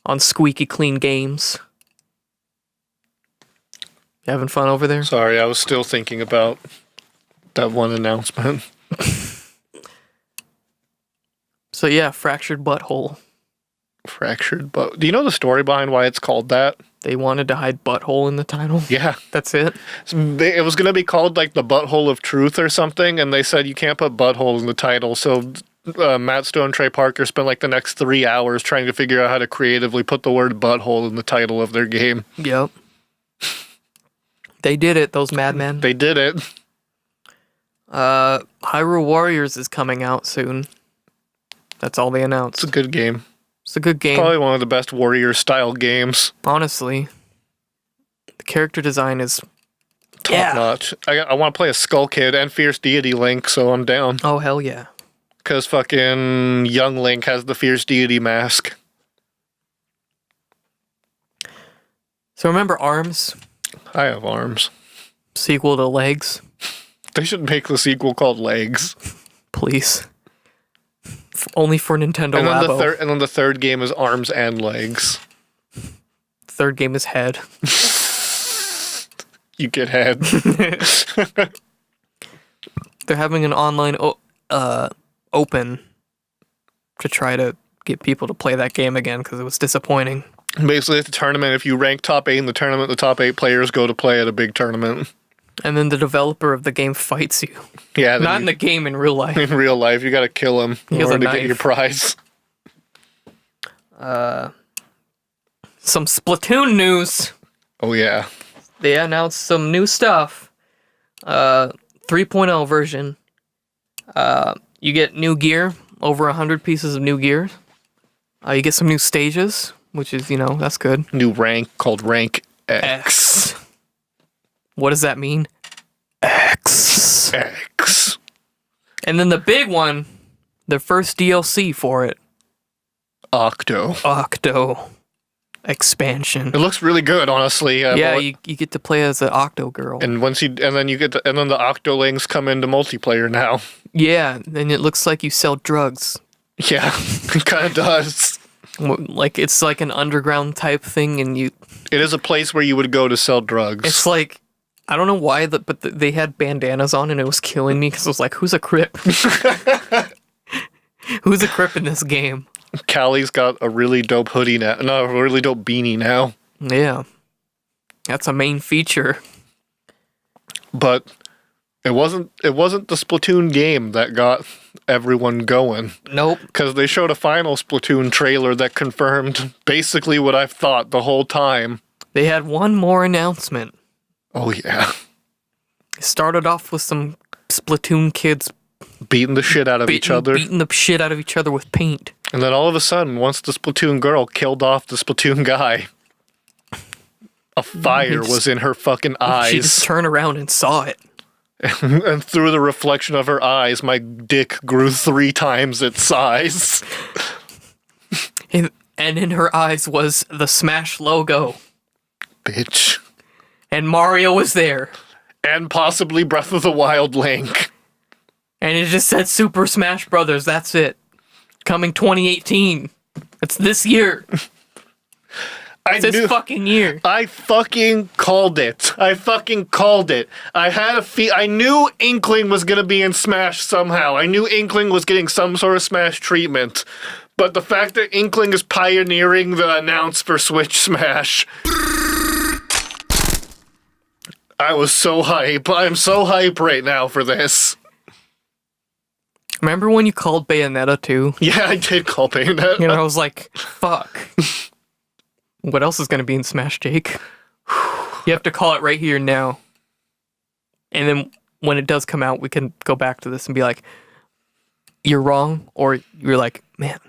on squeaky clean games. You having fun over there? Sorry, I was still thinking about that one announcement. So yeah, Fractured Butthole. Fractured, but do you know the story behind why it's called that? They wanted to hide butthole in the title. Yeah. That's it. It was going to be called like the Butthole of Truth or something, and they said you can't put butthole in the title. So Matt Stone and Trey Parker spent like the next 3 hours trying to figure out how to creatively put the word butthole in the title of their game. Yep. They did it, those madmen. They did it. Hyrule Warriors is coming out soon. That's all they It's announced. a good game. It's a good game. Probably one of the best Warrior style games. Honestly. The character design is Top Yeah. notch. I want to play a Skull Kid and Fierce Deity Link, so I'm down. oh hell yeah. Because fucking young Link has the Fierce Deity mask. So remember ARMS? I have arms. Sequel to Legs? They should make the sequel called Legs. Please. Only for Nintendo And then Labo. the third game is Arms and Legs. third game is head. You get head. They're having an online open to try to get people to play that game again because it was disappointing. Basically, at the tournament, if you rank top 8 in the tournament, the top 8 players go to play at a big tournament. And then the developer of the game fights you. Yeah, Not in the game, in real life. in real life, you got to kill him He in has a order to get knife. your prize. Some Splatoon news. Oh yeah, They announced some new stuff. 3.0 version. You get new gear, over 100 pieces of new gear. You get some new stages, which is, that's good. new rank called Rank X. X. What does that mean? X. X. And then the big one, the first DLC for it, Octo. Octo expansion. It looks really good, honestly. Yeah, but- you get to play as an Octo girl. and then the Octolings come into multiplayer now. Yeah, and it looks like you sell drugs. Yeah, it kind of does. Like it's like an underground type thing, and It is a place where you would go to sell drugs. it's like I don't know why, but they had bandanas on, and it was killing me because I was like, "Who's a Crip? Who's a Crip in this game?" Callie's got a really dope hoodie now. No, a really dope beanie now. Yeah, that's a main feature. But it wasn't the Splatoon game that got everyone going. Nope. Because they showed a final Splatoon trailer that confirmed basically what I've thought the whole time. They had one more announcement. Oh yeah. It started off with some Splatoon kids Beating the shit out of each other. beating the shit out of each other with paint. And then all of a sudden, once the Splatoon girl killed off the Splatoon guy, a fire was in her fucking She just eyes. turned around and saw it. And through the reflection of her eyes, my dick grew 3 times its size. And in her eyes was the Smash logo. Bitch. And Mario was there. And possibly Breath of the Wild Link. And it just said Super Smash Brothers. That's it. Coming 2018. It's this year. I It's this knew. fucking year. I fucking called it. I fucking called it. I had I knew Inkling was gonna be in Smash somehow. I knew Inkling was getting some sort of Smash treatment. But the fact that Inkling is pioneering the announce for Switch Smash. I was so hype. I'm so hype right now for this. Remember when you called Bayonetta 2? Yeah, I did call Bayonetta. And I was like, fuck. What else is going to be in Smash, Jake? You have to call it right here now. And then when it does come out, we can go back to this and be like, you're wrong. Or you're like, man,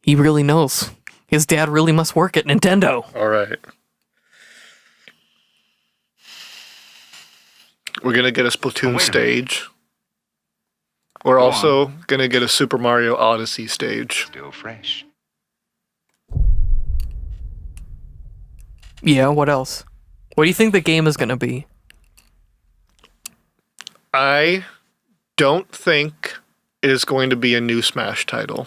he really knows. His dad really must work at Nintendo. All right. We're gonna get a Splatoon stage. We're also gonna get a Super Mario Odyssey stage. Still fresh. Yeah, what else? What do you think the game is going to be? I don't think it is going to be a new Smash title.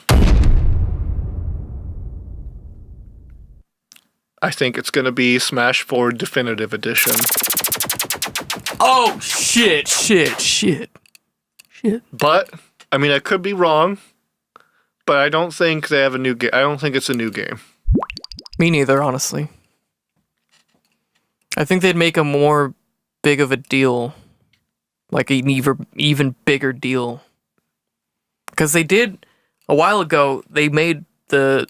I think it's going to be Smash 4 Definitive Edition. Oh, shit. But, I mean, I could be wrong, but I don't think they have a new game. I don't think it's a new game. Me neither, honestly. I think they'd make a more big of a deal. Like an even bigger deal. Because they did, a while ago, they made the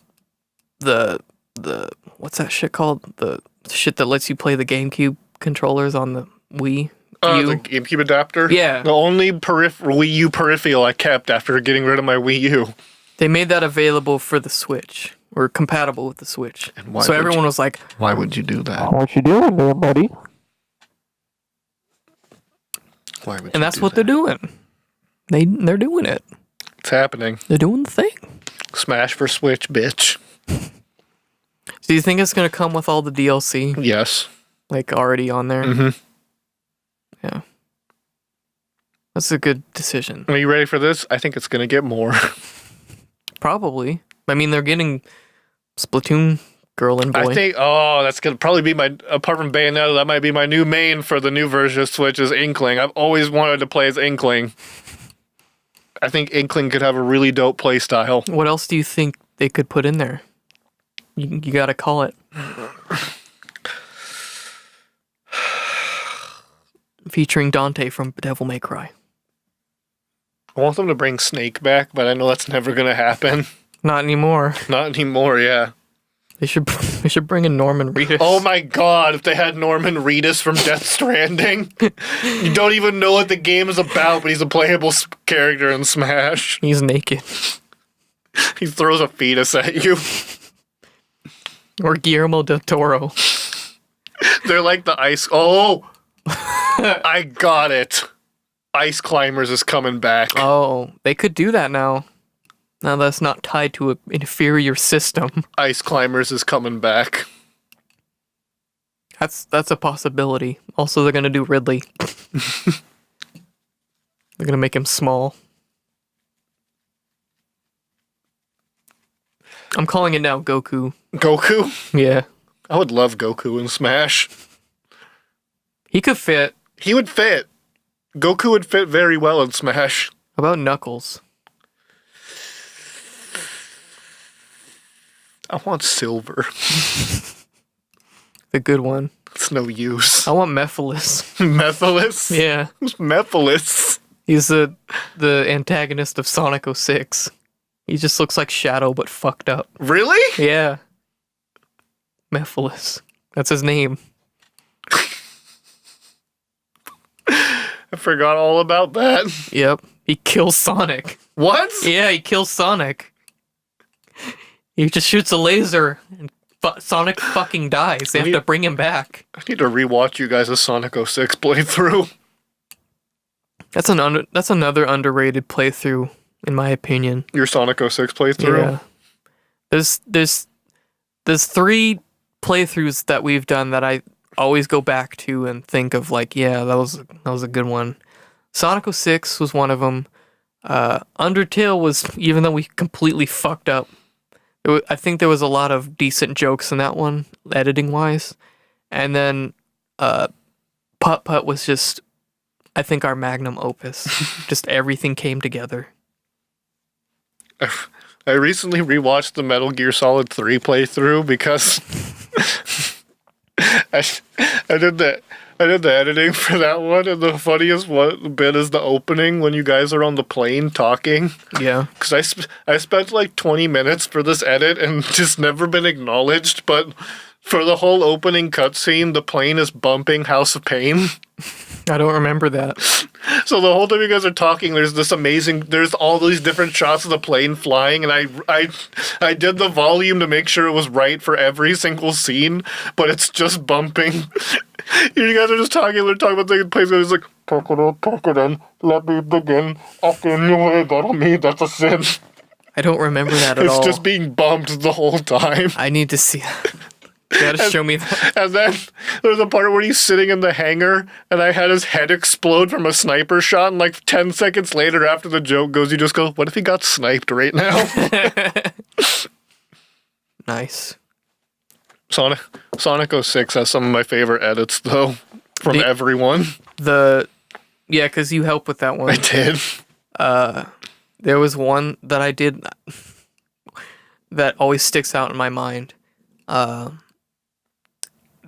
what's that shit called? The shit that lets you play the GameCube controllers on the Wii U. The GameCube adapter? Yeah. The only Wii U peripheral I kept after getting rid of my Wii U. They made that available for the Switch, or compatible with the Switch. And why So would everyone was like, Why would you do that? what you doing there, buddy? Why would And that's what they're doing. They're doing it. It's happening. They're doing the thing. Smash for Switch, bitch. Do you think it's gonna come with all the DLC, Yes. like already on there? Mhm. Yeah. That's a good decision. Are you ready for this? I think it's going to get more. Probably. I mean, they're getting Splatoon Girl and boy. I think, that's going to probably be apart from Bayonetta, that might be my new main for the new version of Switch is Inkling. I've always wanted to play as Inkling. I think Inkling could have a really dope play style. What else do you think they could put in there? You gotta call it. Featuring Dante from Devil May Cry. I want them to bring Snake back, but I know that's never going to happen. Not anymore. Not anymore, yeah. They should bring in Norman Reedus. Oh my god, if they had Norman Reedus from Death Stranding. You don't even know what the game is about, but he's a playable character in Smash. He's naked. He throws a fetus at you. Or Guillermo del Toro. They're like the ice... Oh! I got it. Ice Climbers is coming back. Oh, they could do that now. Now that's not tied to an inferior system. Ice Climbers is coming back. That's a possibility. Also, they're gonna do Ridley. They're gonna make him small. I'm calling it now Goku. Goku? Yeah. I would love Goku in Smash. He could fit. He would fit. Goku would fit very well in Smash. How about Knuckles? I want Silver. The good one. It's no use. I want Mephiles. Mephiles? Yeah. Who's Mephiles? He's the antagonist of Sonic 06. He just looks like Shadow, but fucked up. Really? Yeah. Mephiles. That's his name. I forgot all about that. Yep. He kills Sonic. What? Yeah, he kills Sonic. He just shoots a laser and Sonic fucking dies. They have to bring him back. I need to rewatch you guys' Sonic 06 playthrough. That's another underrated playthrough, in my opinion. Your Sonic 06 playthrough? Yeah. There's 3 playthroughs that we've done that I always go back to and think of like, yeah, that was a good one. Sonic 06 was one of them. Undertale was, even though we completely fucked up, I think there was a lot of decent jokes in that one, editing wise. And then Putt Putt was just, I think, our magnum opus. Just everything came together. I recently rewatched the Metal Gear Solid 3 playthrough because I did the editing for that one, and the funniest bit is the opening when you guys are on the plane talking. Yeah. Because I spent like 20 minutes for this edit and just never been acknowledged, but for the whole opening cutscene, the plane is bumping House of Pain. I don't remember that. So the whole time you guys are talking, there's all these different shots of the plane flying, and I did the volume to make sure it was right for every single scene, but it's just bumping. You guys are just talking, they're talking about the place, and it's like, Pakura, let me begin. After you way on me, that's a sin. I don't remember that at all. It's just being bumped the whole time. I need to see that. You gotta show me that. And then there's a part where he's sitting in the hangar, and I had his head explode from a sniper shot, and like 10 seconds later after the joke goes, you just go, what if he got sniped right now? Nice. Sonic 06 has some of my favorite edits, though, from everyone. Yeah, because you helped with that one. I did. There was one that I did that always sticks out in my mind.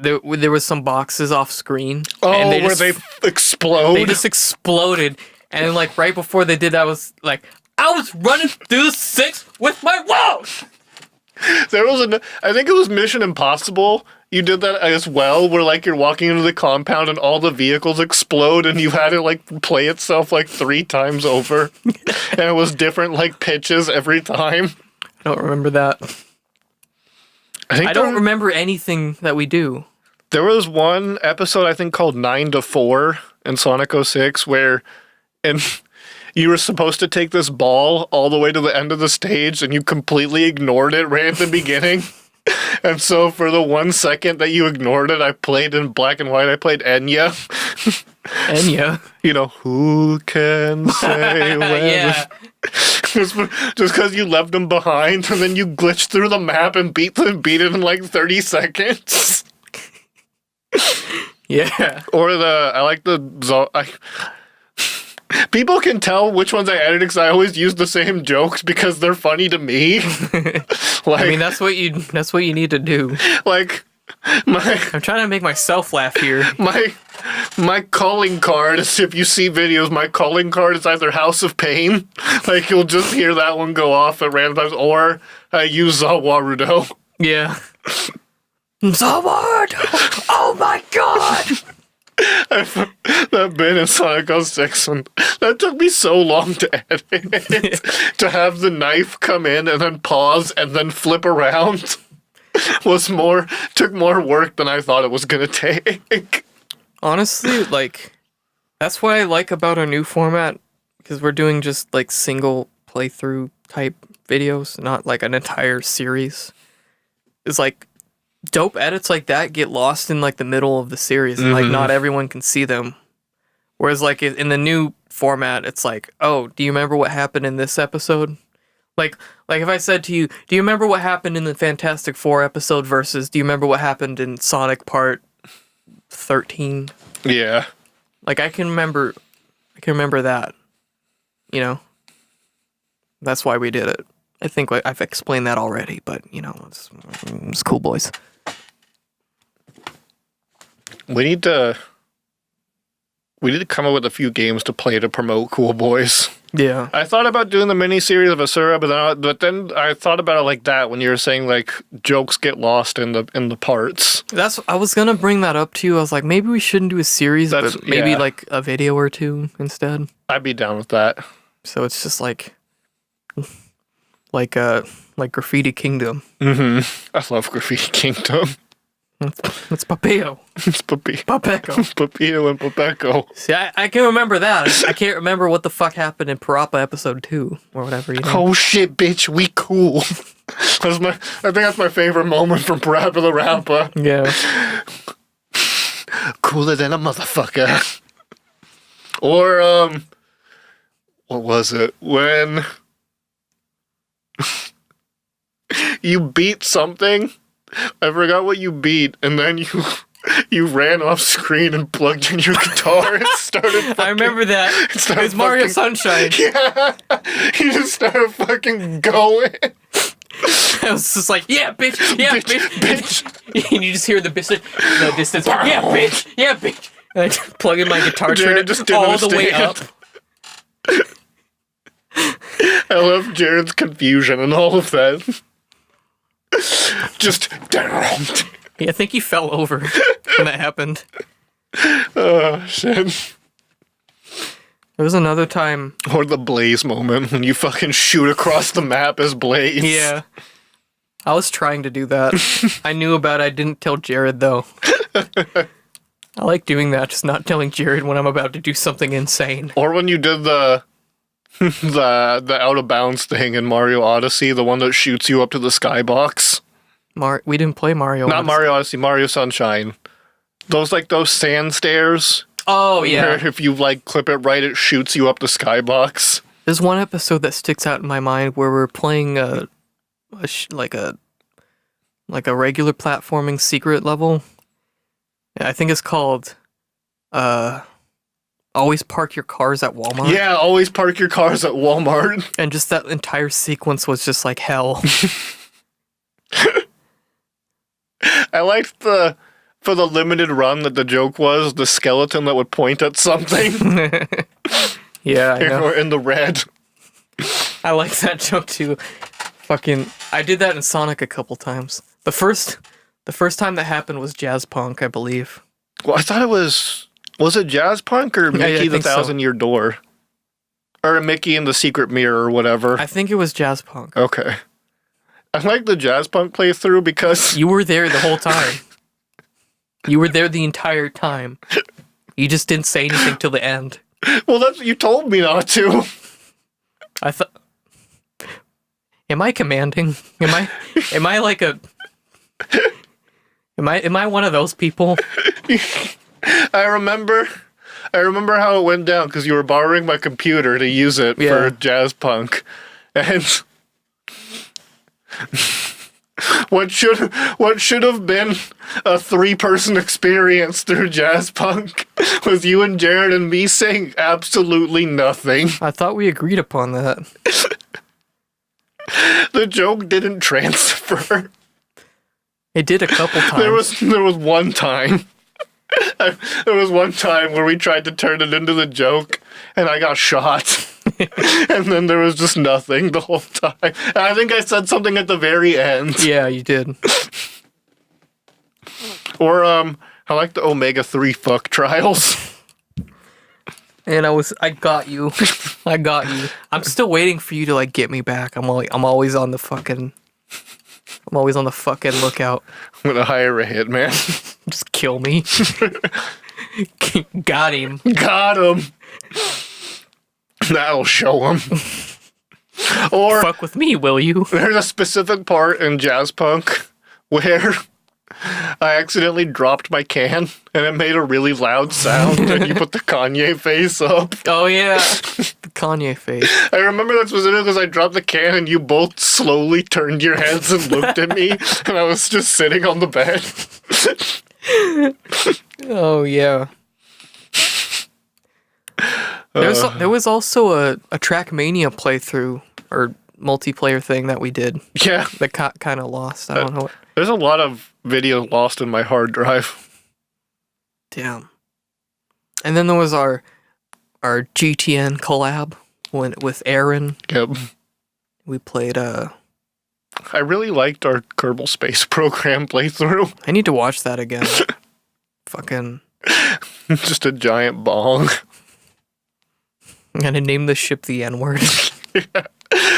There was some boxes off screen. Oh, and where they explode? They just exploded. And like right before they did that, I was running through the 6 with my wall. There was I think it was Mission Impossible. You did that as well, where like you're walking into the compound and all the vehicles explode, and you had it like play itself like 3 times over, and it was different like pitches every time. I don't remember that. I don't remember anything that we do. There was one episode I think called 9 to 4 in Sonic 06 where you were supposed to take this ball all the way to the end of the stage, and you completely ignored it right at the beginning. And so for the 1 second that you ignored it, I played in black and white. I played Enya. Enya. You know, who can say when? Yeah. just because you left them behind, and then you glitched through the map and beat it in like 30 seconds. Yeah. Or I like people can tell which ones I edited because I always use the same jokes because they're funny to me. Like, I mean, that's what you need to do. like I'm trying to make myself laugh here. my calling card is, if you see videos, my calling card is either House of Pain, like you'll just hear that one go off at random times, or I use Zawarudo. Yeah. Zawarudo! Oh my god! That bit in Sonic 06 one, that took me so long to edit. To have the knife come in and then pause and then flip around took more work than I thought it was gonna take. Honestly, like, that's what I like about our new format, because we're doing just like single playthrough type videos, not like an entire series. It's like dope edits like that get lost in like the middle of the series, and like not everyone can see them. Whereas like in the new format, it's like, oh, do you remember what happened in this episode? Like if I said to you, do you remember what happened in the Fantastic Four episode versus do you remember what happened in Sonic Part 13? Yeah. Like I can remember that. You know? That's why we did it. I think I've explained that already, but you know, it's cool, boys. We need to come up with a few games to play to promote Cool Boys. Yeah. I thought about doing the mini-series of Asura, but then I thought about it like that when you were saying, like, jokes get lost in the parts. I was gonna bring that up to you. I was like, maybe we shouldn't do a series, but maybe yeah. like a video or two instead. I'd be down with that. So it's just like Graffiti Kingdom. Mm-hmm. I love Graffiti Kingdom. It's Papeo. It's Papeco. Papio and Papeco. See, I can remember that. I can't remember what the fuck happened in Parappa episode 2 or whatever. You know? Oh shit, bitch, we cool. I think that's my favorite moment from Parappa the Rapper. Yeah. Cooler than a motherfucker. Or what was it? When you beat something. I forgot what you beat, and then you ran off screen and plugged in your guitar and started fucking, I remember that. It's Mario Sunshine. Yeah. You just started fucking going. I was just like, yeah, bitch, yeah, bitch. And you just hear the distance, yeah, bitch, yeah, bitch. And I just plug in my guitar, turn it just all the way up. I love Jared's confusion and all of that. Just yeah, I think he fell over when that happened. Oh shit. There was another time. Or the Blaze moment when you fucking shoot across the map as Blaze. Yeah. I was trying to do that. I knew about it. I didn't tell Jared though. I like doing that, just not telling Jared when I'm about to do something insane. Or when you did the out of bounds thing in Mario Odyssey, the one that shoots you up to the skybox. We didn't play Mario Not Odyssey. Mario Odyssey, Mario Sunshine. Those sand stairs. Oh yeah. Where if you like clip it right, it shoots you up the skybox. There's one episode that sticks out in my mind where we're playing a regular platforming secret level. I think it's called Always Park Your Cars at Walmart. Yeah, always park your cars at Walmart. And just that entire sequence was just like hell. I liked for the limited run that the joke was the skeleton that would point at something. Yeah, I know. Or in the red. I like that joke too. I did that in Sonic a couple times. The first time that happened was Jazz Punk, I believe. Well, I thought it was it Jazz Punk or Mickey the Thousand Year Door? Or Mickey in the Secret Mirror or whatever. I think it was Jazz Punk. Okay. I like the Jazz Punk playthrough because you were there the whole time. You were there the entire time. You just didn't say anything till the end. Well, that's what you told me not to. I thought. Am I commanding? Am I like a? Am I one of those people? I remember how it went down because you were borrowing my computer to use it for Jazz Punk, And what should have been a 3-person experience through jazz punk was you and Jared and me saying absolutely nothing. I thought we agreed upon that. The joke didn't transfer. It did a couple times. There was one time. There was one time where we tried to turn it into the joke, and I got shot. And then there was just nothing the whole time. And I think I said something at the very end. Yeah, you did. Or I like the omega-3 fuck trials. And I got you. I got you. I'm still waiting for you to like get me back. I'm always on the fucking lookout. I'm gonna hire a hitman. Just kill me. Got him. Got him. That'll show him. Or Fuck with me, will you? there's a specific part in jazz punk where I accidentally dropped my can and it made a really loud sound and you put the Kanye face up. Oh yeah, the Kanye face. I remember that specifically because I dropped the can and you both slowly turned your heads and looked at me and I was just sitting on the bed. Oh yeah. There was also a Trackmania playthrough or multiplayer thing that we did Yeah, that kind of lost. I don't know. there's a lot of video lost in my hard drive. Damn. And then there was our GTN collab with Aaron. Yep. We played I really liked our Kerbal Space Program playthrough. I need to watch that again. Fucking Just a giant bong. I'm gonna name the ship the N-word.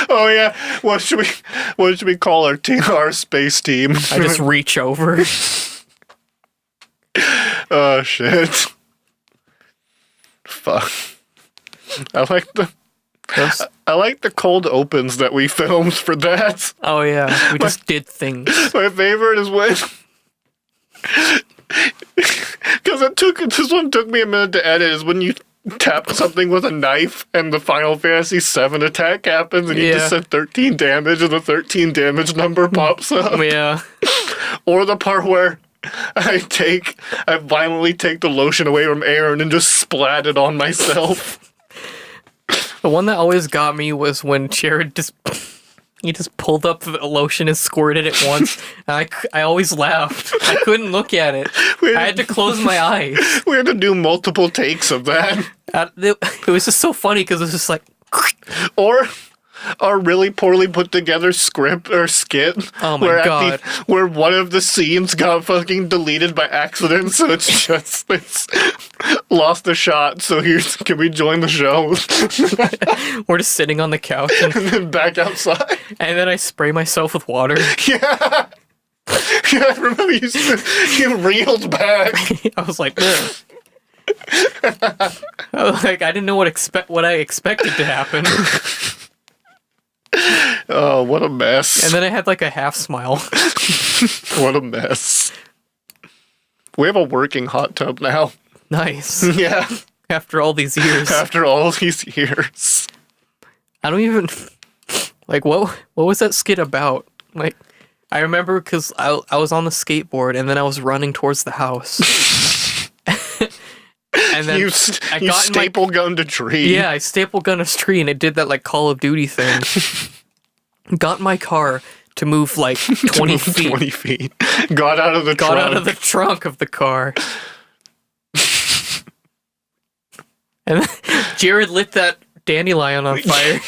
Oh yeah, what should we call our team? Our space team? I just reach over. Oh shit! Fuck. I like the cold opens that we filmed for that. Oh yeah, we just did things. My favorite is when, because this one took me a minute to edit. Is when you tap something with a knife and the Final Fantasy VII attack happens and you just said 13 damage and the 13 damage number pops up. Yeah. Or the part where I violently take the lotion away from Aaron and just splat it on myself. The one that always got me was when Jared just pulled up the lotion and squirted it once. And I always laughed. I couldn't look at it. I had to close my eyes. We had to do multiple takes of that. It was just so funny because it was just like, Or a really poorly put together script or skit. Oh my God. Where one of the scenes got fucking deleted by accident, so it's lost the shot. So can we join the show? we're just sitting on the couch And then back outside. and then I spray myself with water. Yeah. Yeah, I remember you reeled back. I was like, ugh. I didn't know what I expected to happen. Oh, what a mess. And then I had like a half smile. What a mess. We have a working hot tub now. Nice. Yeah. After all these years. After all these years. I don't even like what was that skit about? Like I remember because I was on the skateboard and then I was running towards the house. And then You I got in staple gunned a tree. Yeah, I staple gun a tree and it did that like Call of Duty thing. Got in my car to move like 20 feet. 20 feet. Got out of the Got trunk. out of the trunk of the car. And then Jared lit that dandelion on fire.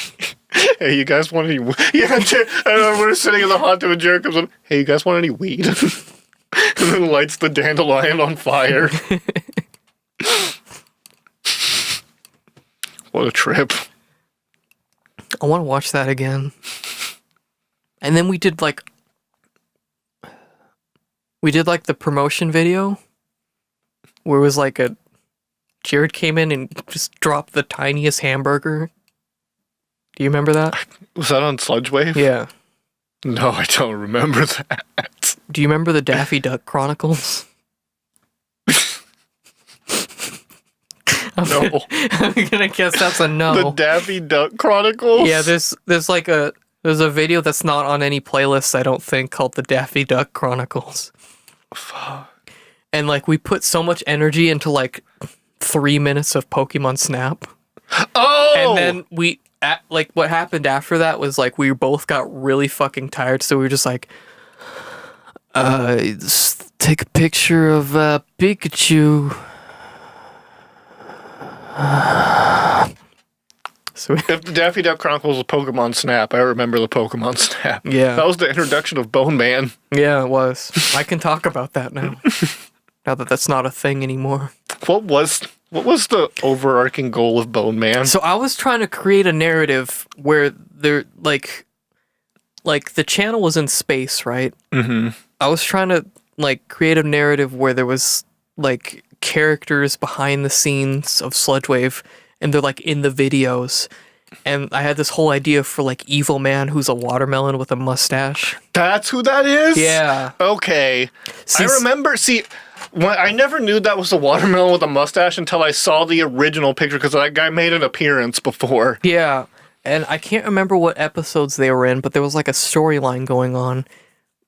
Hey, you guys want any weed? Yeah, and we're sitting in the hot tub and Jared comes up. Hey, you guys want any weed? And then lights the dandelion on fire. What a trip. I want to watch that again. And then we did like the promotion video where it was like Jared came in and just dropped the tiniest hamburger. Do you remember that? Was that on Sludge Wave? Yeah. No, I don't remember that. Do you remember the Daffy Duck Chronicles? No. I'm gonna guess that's a The no. Daffy Duck Chronicles? Yeah, there's like there's a video that's not on any playlist, I don't think, called the Daffy Duck Chronicles. Fuck. And like we put so much energy into like 3 minutes of Pokemon Snap. Oh! And then like what happened after that was like we both got really fucking tired, so we were just like just take a picture of Pikachu. So If the Daffy Duck Chronicles was Pokemon Snap, I remember the Pokemon Snap. Yeah. That was the introduction of Bone Man. yeah, it was. I can talk about that now. Now that that's not a thing anymore. What was the overarching goal of Bone Man? So I was trying to create a narrative where there like the channel was in space, right? Mm-hmm. I was trying to like create a narrative where there was like characters behind the scenes of Sludge Wave, and they're like in the videos. And I had this whole idea for like Evil Man, who's a watermelon with a mustache. That's who that is? Yeah. Okay. See, I remember, I never knew that was the watermelon with a mustache until I saw the original picture because that guy made an appearance before. Yeah. And I can't remember what episodes they were in, but there was like a storyline going on.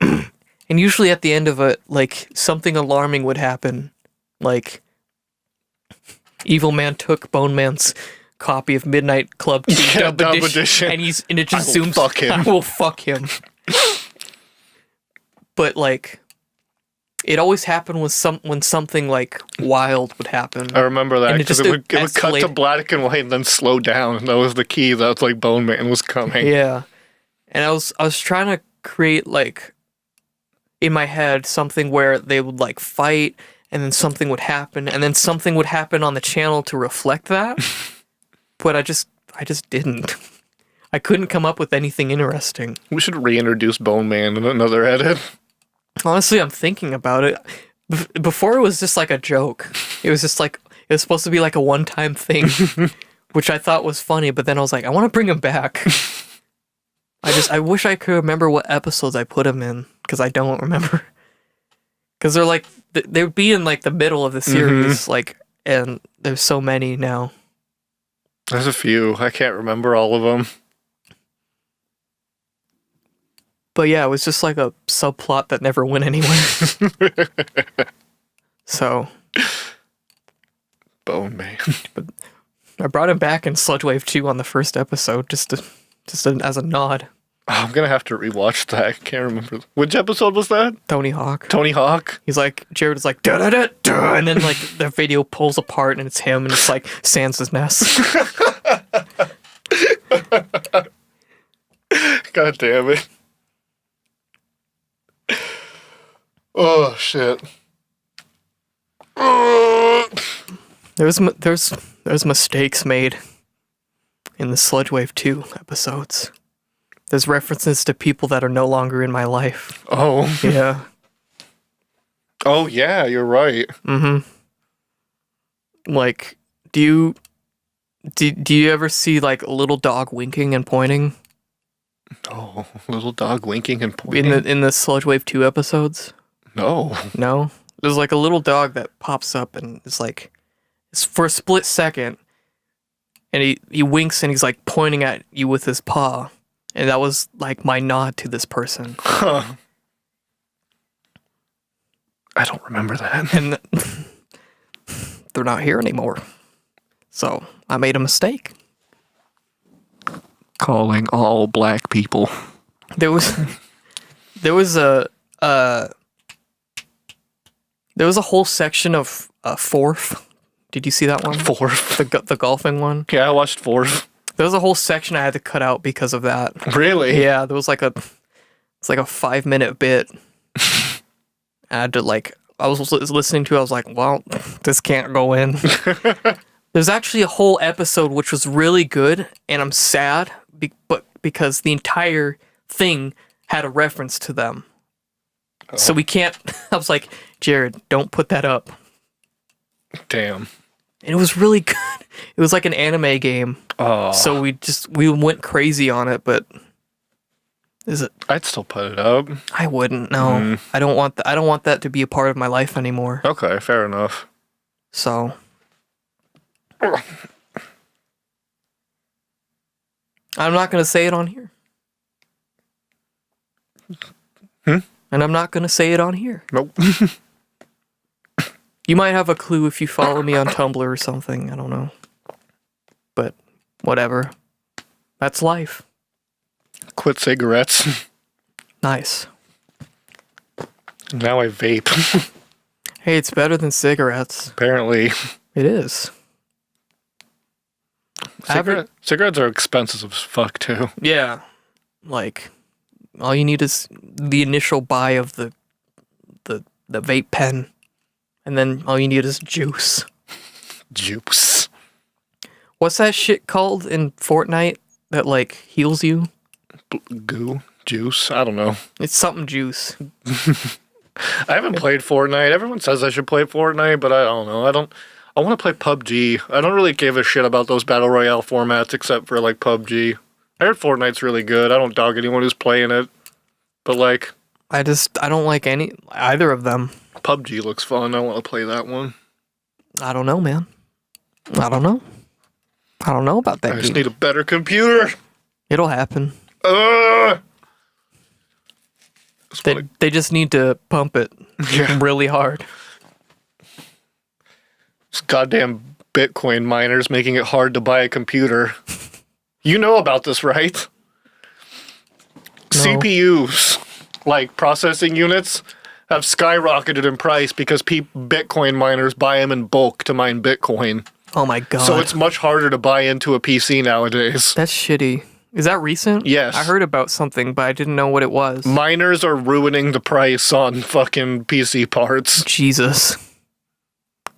And usually at the end of it, like something alarming would happen. Like Evil Man took Bone Man's copy of Midnight Club 2 Yeah, dub edition, and it just I will zooms. fuck him. I will fuck him. But like, it always happened when something like wild would happen. I remember that And it because just it would cut to escalated. black and white and then slow down. That was the key. That's like Bone Man was coming. Yeah, and I was trying to create like in my head something where they would like fight, and then something would happen, and then something would happen on the channel to reflect that. But I just didn't. I couldn't come up with anything interesting. We should reintroduce Bone Man in another edit. Honestly, I'm thinking about it. Before it was just like a joke. It was just like it was supposed to be like a one-time thing, which I thought was funny. But then I was like, I want to bring him back. I wish I could remember what episodes I put him in, because I don't remember. Because they're like they would be in like the middle of the series, like, and there's so many now. There's a few. I can't remember all of them. But yeah, it was just like a subplot that never went anywhere. So Bone Man. I brought him back in Sludge Wave 2 on the first episode, just as a nod. Oh, I'm gonna have to rewatch that. I can't remember. Which episode was that? Tony Hawk. Tony Hawk? He's like, Jared is like, da da da da, and then like the video pulls apart and it's him and it's like Sans' nest. God damn it. Oh, shit. There's mistakes made in the Sludge Wave 2 episodes. There's references to people that are no longer in my life. Oh. Yeah. Oh, yeah, you're right. Mm-hmm. Like, do you ever see like a little dog winking and pointing Oh, little dog winking and pointing. in the Sludge Wave 2 episodes? No. No? There's like a little dog that pops up and it's like it's for a split second and he winks and he's like pointing at you with his paw. And that was like my nod to this person. Huh. I don't remember that. And they're not here anymore. So I made a mistake. Calling all black people. There was a whole section of Fourth. Did you see that one? Fourth. The golfing one. Yeah, I watched Fourth. There was a whole section I had to cut out because of that. Really? Yeah, there was like it's like a 5-minute bit. I had to like, I was listening to it, I was like, well, this can't go in. There's actually a whole episode which was really good, and I'm sad, but because the entire thing had a reference to them. Oh. So we can't, I was like, Jared, don't put that up. Damn. And it was really good. It was like an anime game. Oh. So we went crazy on it, but is it? I'd still put it up. I wouldn't. No, I don't want I don't want that to be a part of my life anymore. Okay, fair enough. So I'm not going to say it on here. Hmm? And I'm not going to say it on here. Nope. You might have a clue if you follow me on Tumblr or something. I don't know. But whatever. That's life. Quit cigarettes. Nice. Now I vape. Hey, it's better than cigarettes. Apparently. It is. Cigarettes are expensive as fuck, too. Yeah. Like, all you need is the initial buy of the vape pen. And then all you need is juice. Juice. What's that shit called in Fortnite that, like, heals you? Goo? Juice? I don't know. It's something juice. I haven't played Fortnite. Everyone says I should play Fortnite, but I don't know. I want to play PUBG. I don't really give a shit about those Battle Royale formats except for, like, PUBG. I heard Fortnite's really good. I don't dog anyone who's playing it. But, like... I don't like either of them. PUBG looks fun. I want to play that one. I don't know, man. I don't know. I don't know about that I just game. need a better computer. It'll happen. They just need to pump it really hard. This goddamn Bitcoin miners making it hard to buy a computer. You know about this, right? No. CPUs, like processing units, have skyrocketed in price because Bitcoin miners buy them in bulk to mine Bitcoin. Oh my god. So it's much harder to buy into a PC nowadays. That's shitty. Is that recent? Yes. I heard about something, but I didn't know what it was. Miners are ruining the price on fucking PC parts. Jesus.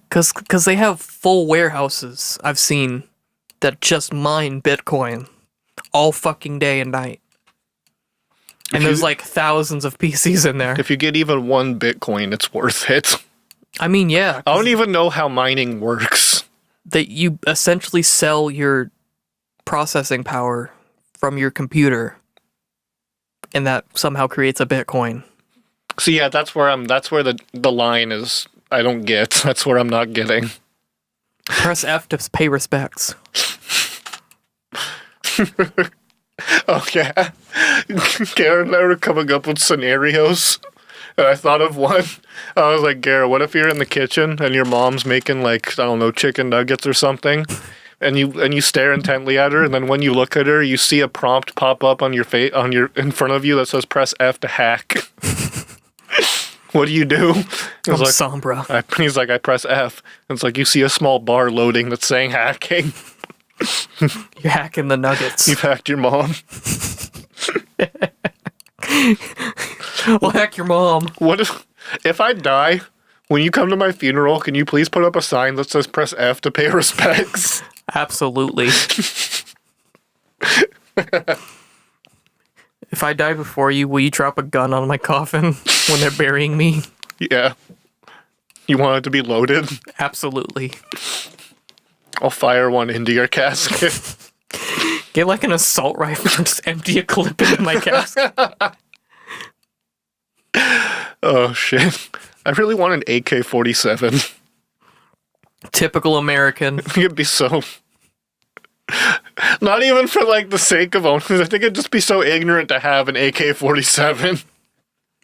Cause they have full warehouses, I've seen, that just mine Bitcoin all fucking day and night. And there's like thousands of PCs in there. If you get even one Bitcoin, it's worth it. I mean, yeah. I don't even know how mining works. That you essentially sell your processing power from your computer, and that somehow creates a Bitcoin. So yeah, that's where the line is. I don't get. That's where I'm not getting. Press F to pay respects. Okay. Garrett and I were coming up with scenarios, and I thought of one. I was like, Garrett, what if you're in the kitchen and your mom's making, like, I don't know, chicken nuggets or something, and you stare intently at her, and then when you look at her, you see a prompt pop up on your in front of you that says press F to hack. What do you do? I'm Sombra. He's like, I press F. And it's like you see a small bar loading that's saying hacking. You're hacking the nuggets. You've hacked your mom. I'll hack your mom. What if I die? When you come to my funeral, can you please put up a sign that says press F to pay respects? Absolutely. If I die before you, will you drop a gun on my coffin when they're burying me? Yeah. You want it to be loaded? Absolutely. I'll fire one into your casket. Get like an assault rifle and just empty a clip into my casket. Oh, shit. I really want an AK-47. Typical American. It'd be so... Not even for, like, the sake of owning it. I think it'd just be so ignorant to have an AK-47.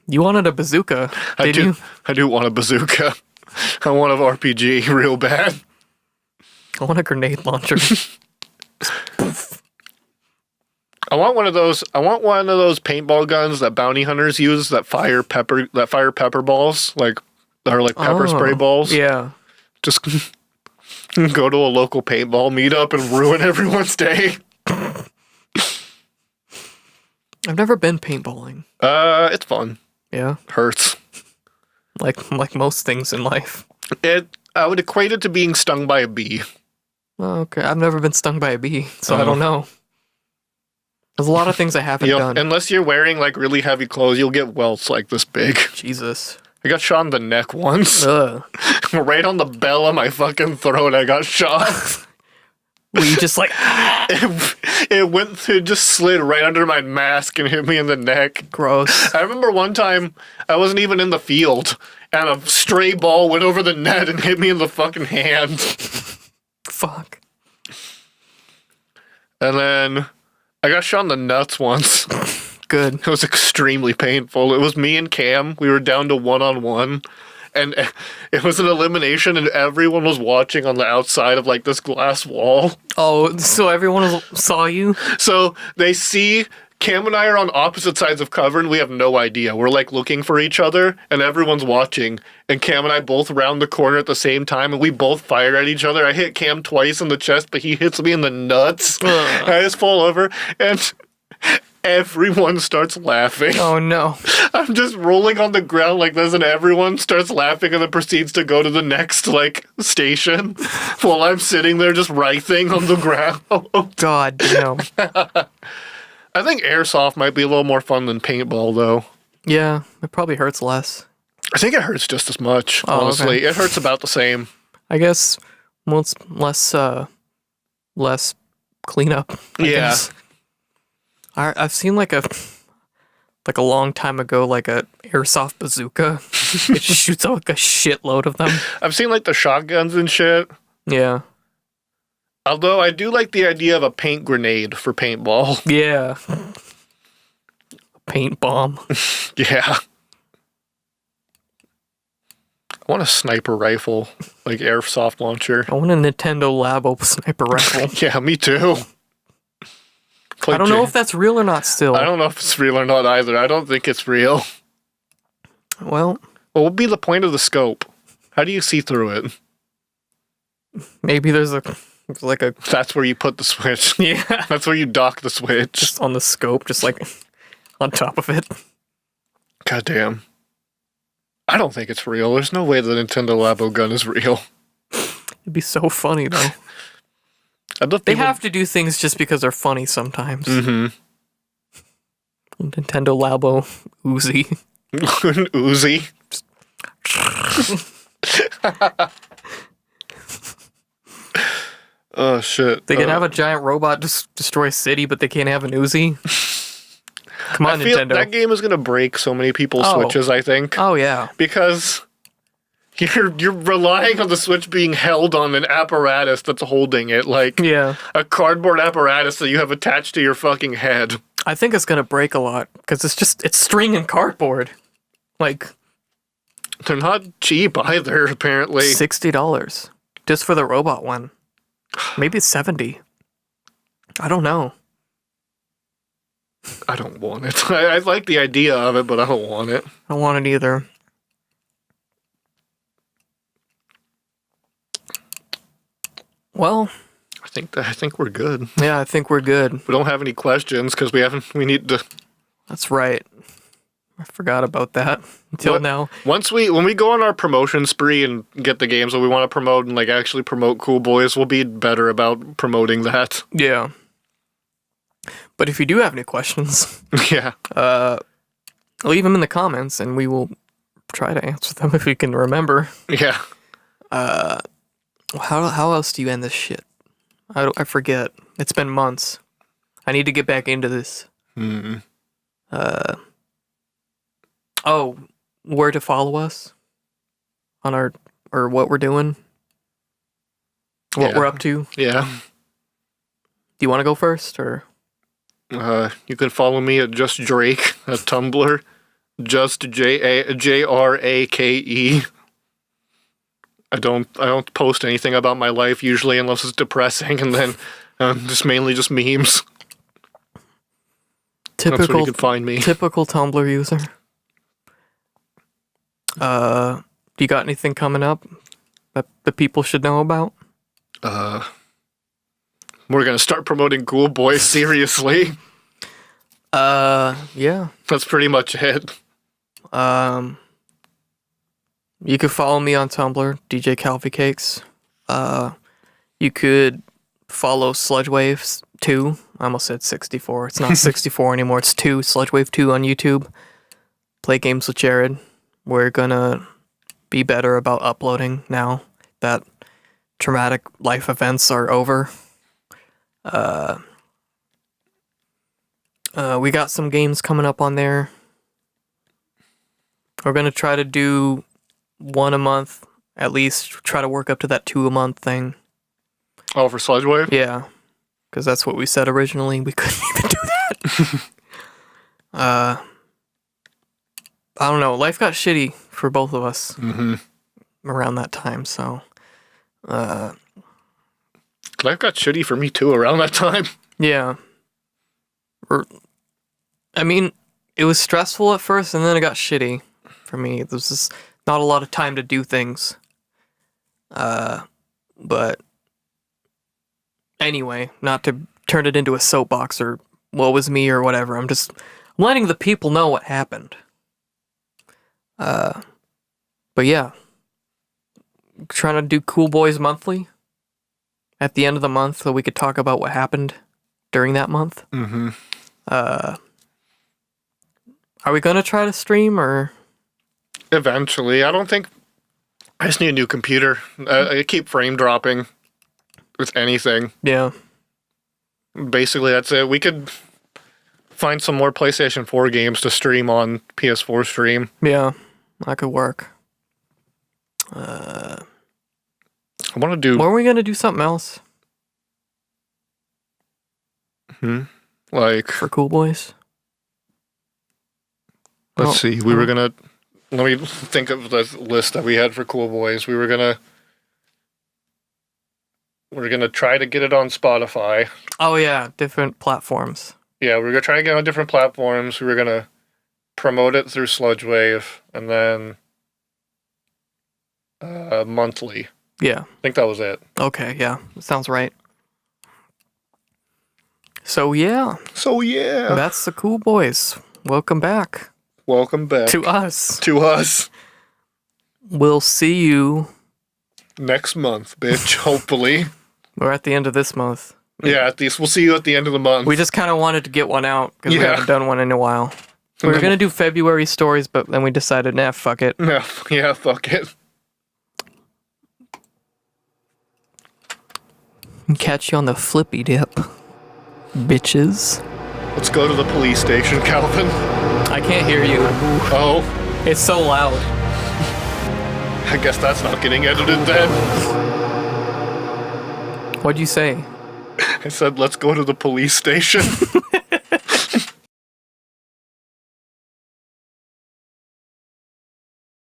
You wanted a bazooka, did you? I do want a bazooka. I want an RPG real bad. I want a grenade launcher. I want one of those paintball guns that bounty hunters use that fire pepper balls, like pepper spray balls. Yeah. Just go to a local paintball meetup and ruin everyone's day. I've never been paintballing. It's fun. Yeah. Hurts. Like most things in life. I would equate it to being stung by a bee. Oh, okay. I've never been stung by a bee, so I don't know. There's a lot of things I haven't done. Unless you're wearing like really heavy clothes, you'll get welts like this big. Jesus. I got shot in the neck once. Ugh. Right on the bell of my fucking throat, I got shot. Were you just like... It just slid right under my mask and hit me in the neck. Gross. I remember one time, I wasn't even in the field, and a stray ball went over the net and hit me in the fucking hand. fuck? And then I got shot in the nuts once. Good. It was extremely painful. It was me and Cam. We were down to 1-on-1. And it was an elimination, and everyone was watching on the outside of like this glass wall. Oh, so everyone saw you? So they see Cam and I are on opposite sides of cover, and we have no idea. We're like looking for each other, and everyone's watching. And Cam and I both round the corner at the same time, and we both fire at each other. I hit Cam twice in the chest, but he hits me in the nuts. I just fall over, and everyone starts laughing. Oh no. I'm just rolling on the ground like this, and everyone starts laughing and then proceeds to go to the next, like, station while I'm sitting there just writhing on the ground. God damn. I think airsoft might be a little more fun than paintball, though. Yeah, it probably hurts less. I think it hurts just as much, Oh, honestly. okay. It hurts about the same. I guess it's less cleanup. I Yeah. guess. I've seen like a long time ago, like a airsoft bazooka. It just shoots out like a shitload of them. I've seen, like, the shotguns and shit. Yeah. Although I do like the idea of a paint grenade for paintball. Yeah. Paint bomb. Yeah. I want a sniper rifle, like airsoft launcher. I want a Nintendo Labo sniper rifle. Yeah, me too. I don't know if that's real or not still. I don't know if it's real or not either. I don't think it's real. Well, What would be the point of the scope? How do you see through it? maybe there's like a That's where you put the switch. yeah, That's where you dock the switch. just on the scope, just like on top of it. God damn. I don't think it's real. There's no way the Nintendo Labo gun is real. It'd be so funny though. I'd love They people- have to do things just because they're funny sometimes. Mhm. Nintendo Labo Uzi. An Uzi. Oh shit. They can have a giant robot destroy a city, but they can't have an Uzi. Come on, I feel Nintendo. that game is gonna break so many people's Oh. switches, I think. Oh yeah. Because you're relying on the Switch being held on an apparatus that's holding it, like Yeah. a cardboard apparatus that you have attached to your fucking head. I think it's gonna break a lot because it's string and cardboard. Like They're not cheap either, apparently. $60 just for the robot one. Maybe it's 70. I don't know. I don't want it. I like the idea of it, but I don't want it. I don't want it either. Well, I think we're good. yeah, I think we're good. We don't have any questions because we need to. That's right. I forgot about that until What? now. When we go on our promotion spree and get the games that we want to promote and like actually promote Cool Boys, we'll be better about promoting that. Yeah. But if you do have any questions, Yeah. leave them in the comments and we will try to answer them if we can remember. Yeah. How else do you end this shit? I forget. It's been months. I need to get back into this. Mm. Oh, where to follow us on our or what we're doing, what Yeah. we're up to. Yeah. Do you want to go first or? You can follow me at Just Drake at Tumblr. Just JRAKE. I don't post anything about my life usually unless it's depressing, and then just mainly just memes. That's where Typical you can find me. typical Tumblr user. Do you got anything coming up that the people should know about? We're gonna start promoting Cool Boys seriously. Yeah. That's pretty much it. You could follow me on Tumblr, DJ Calvi Cakes. You could follow Sludgewave 2. I almost said 64. It's not 64 anymore. It's 2. Sludgewave 2 on YouTube. Play games with Jared. We're gonna be better about uploading now that traumatic life events are over. We got some games coming up on there. We're gonna try to do one a month, at least try to work up to that 2 a month thing. Oh, for Sludge Wave? Yeah, because that's what we said originally. We couldn't even do that. I don't know. Life got shitty for both of us around that time. So, Life got shitty for me too around that time. yeah. I mean, it was stressful at first, and then it got shitty for me. There was just not a lot of time to do things. But anyway, not to turn it into a soapbox or what was me or whatever. I'm just letting the people know what happened. But yeah, trying to do Cool Boys Monthly at the end of the month so we could talk about what happened during that month. Mm-hmm. Are we gonna try to stream or? Eventually. I don't think... I just need a new computer. I keep frame dropping with anything. Yeah. Basically, that's it. We could find some more PlayStation 4 games to stream on PS4 stream. Yeah, that could work. I want to do... Weren't we gonna do something else Like... for Cool Boys? Let's see. We were gonna... Let me think of the list that we had for Cool Boys. We're gonna try to get it on Spotify. Oh yeah, different platforms. Yeah, we're gonna try to get it on different platforms. We were gonna promote it through Sludge Wave, and then monthly. Yeah. I think that was it. Okay. Yeah. Sounds right. So yeah, So yeah, that's the Cool Boys. Welcome back welcome back to us. to us We'll see you. next month, bitch. Hopefully, We're at the end of this month. yeah. At least we'll see you at the end of the month. We just kind of wanted to get one out because we Yeah. haven't done one in a while. We were gonna do February stories, but then we decided, nah, fuck it. Yeah, yeah. Fuck it. Catch you on the flippy dip, bitches. Let's go to the police station, Calvin. I can't hear you. Oh, It's so loud. I guess that's not getting edited then. What'd you say? I said, let's go to the police station.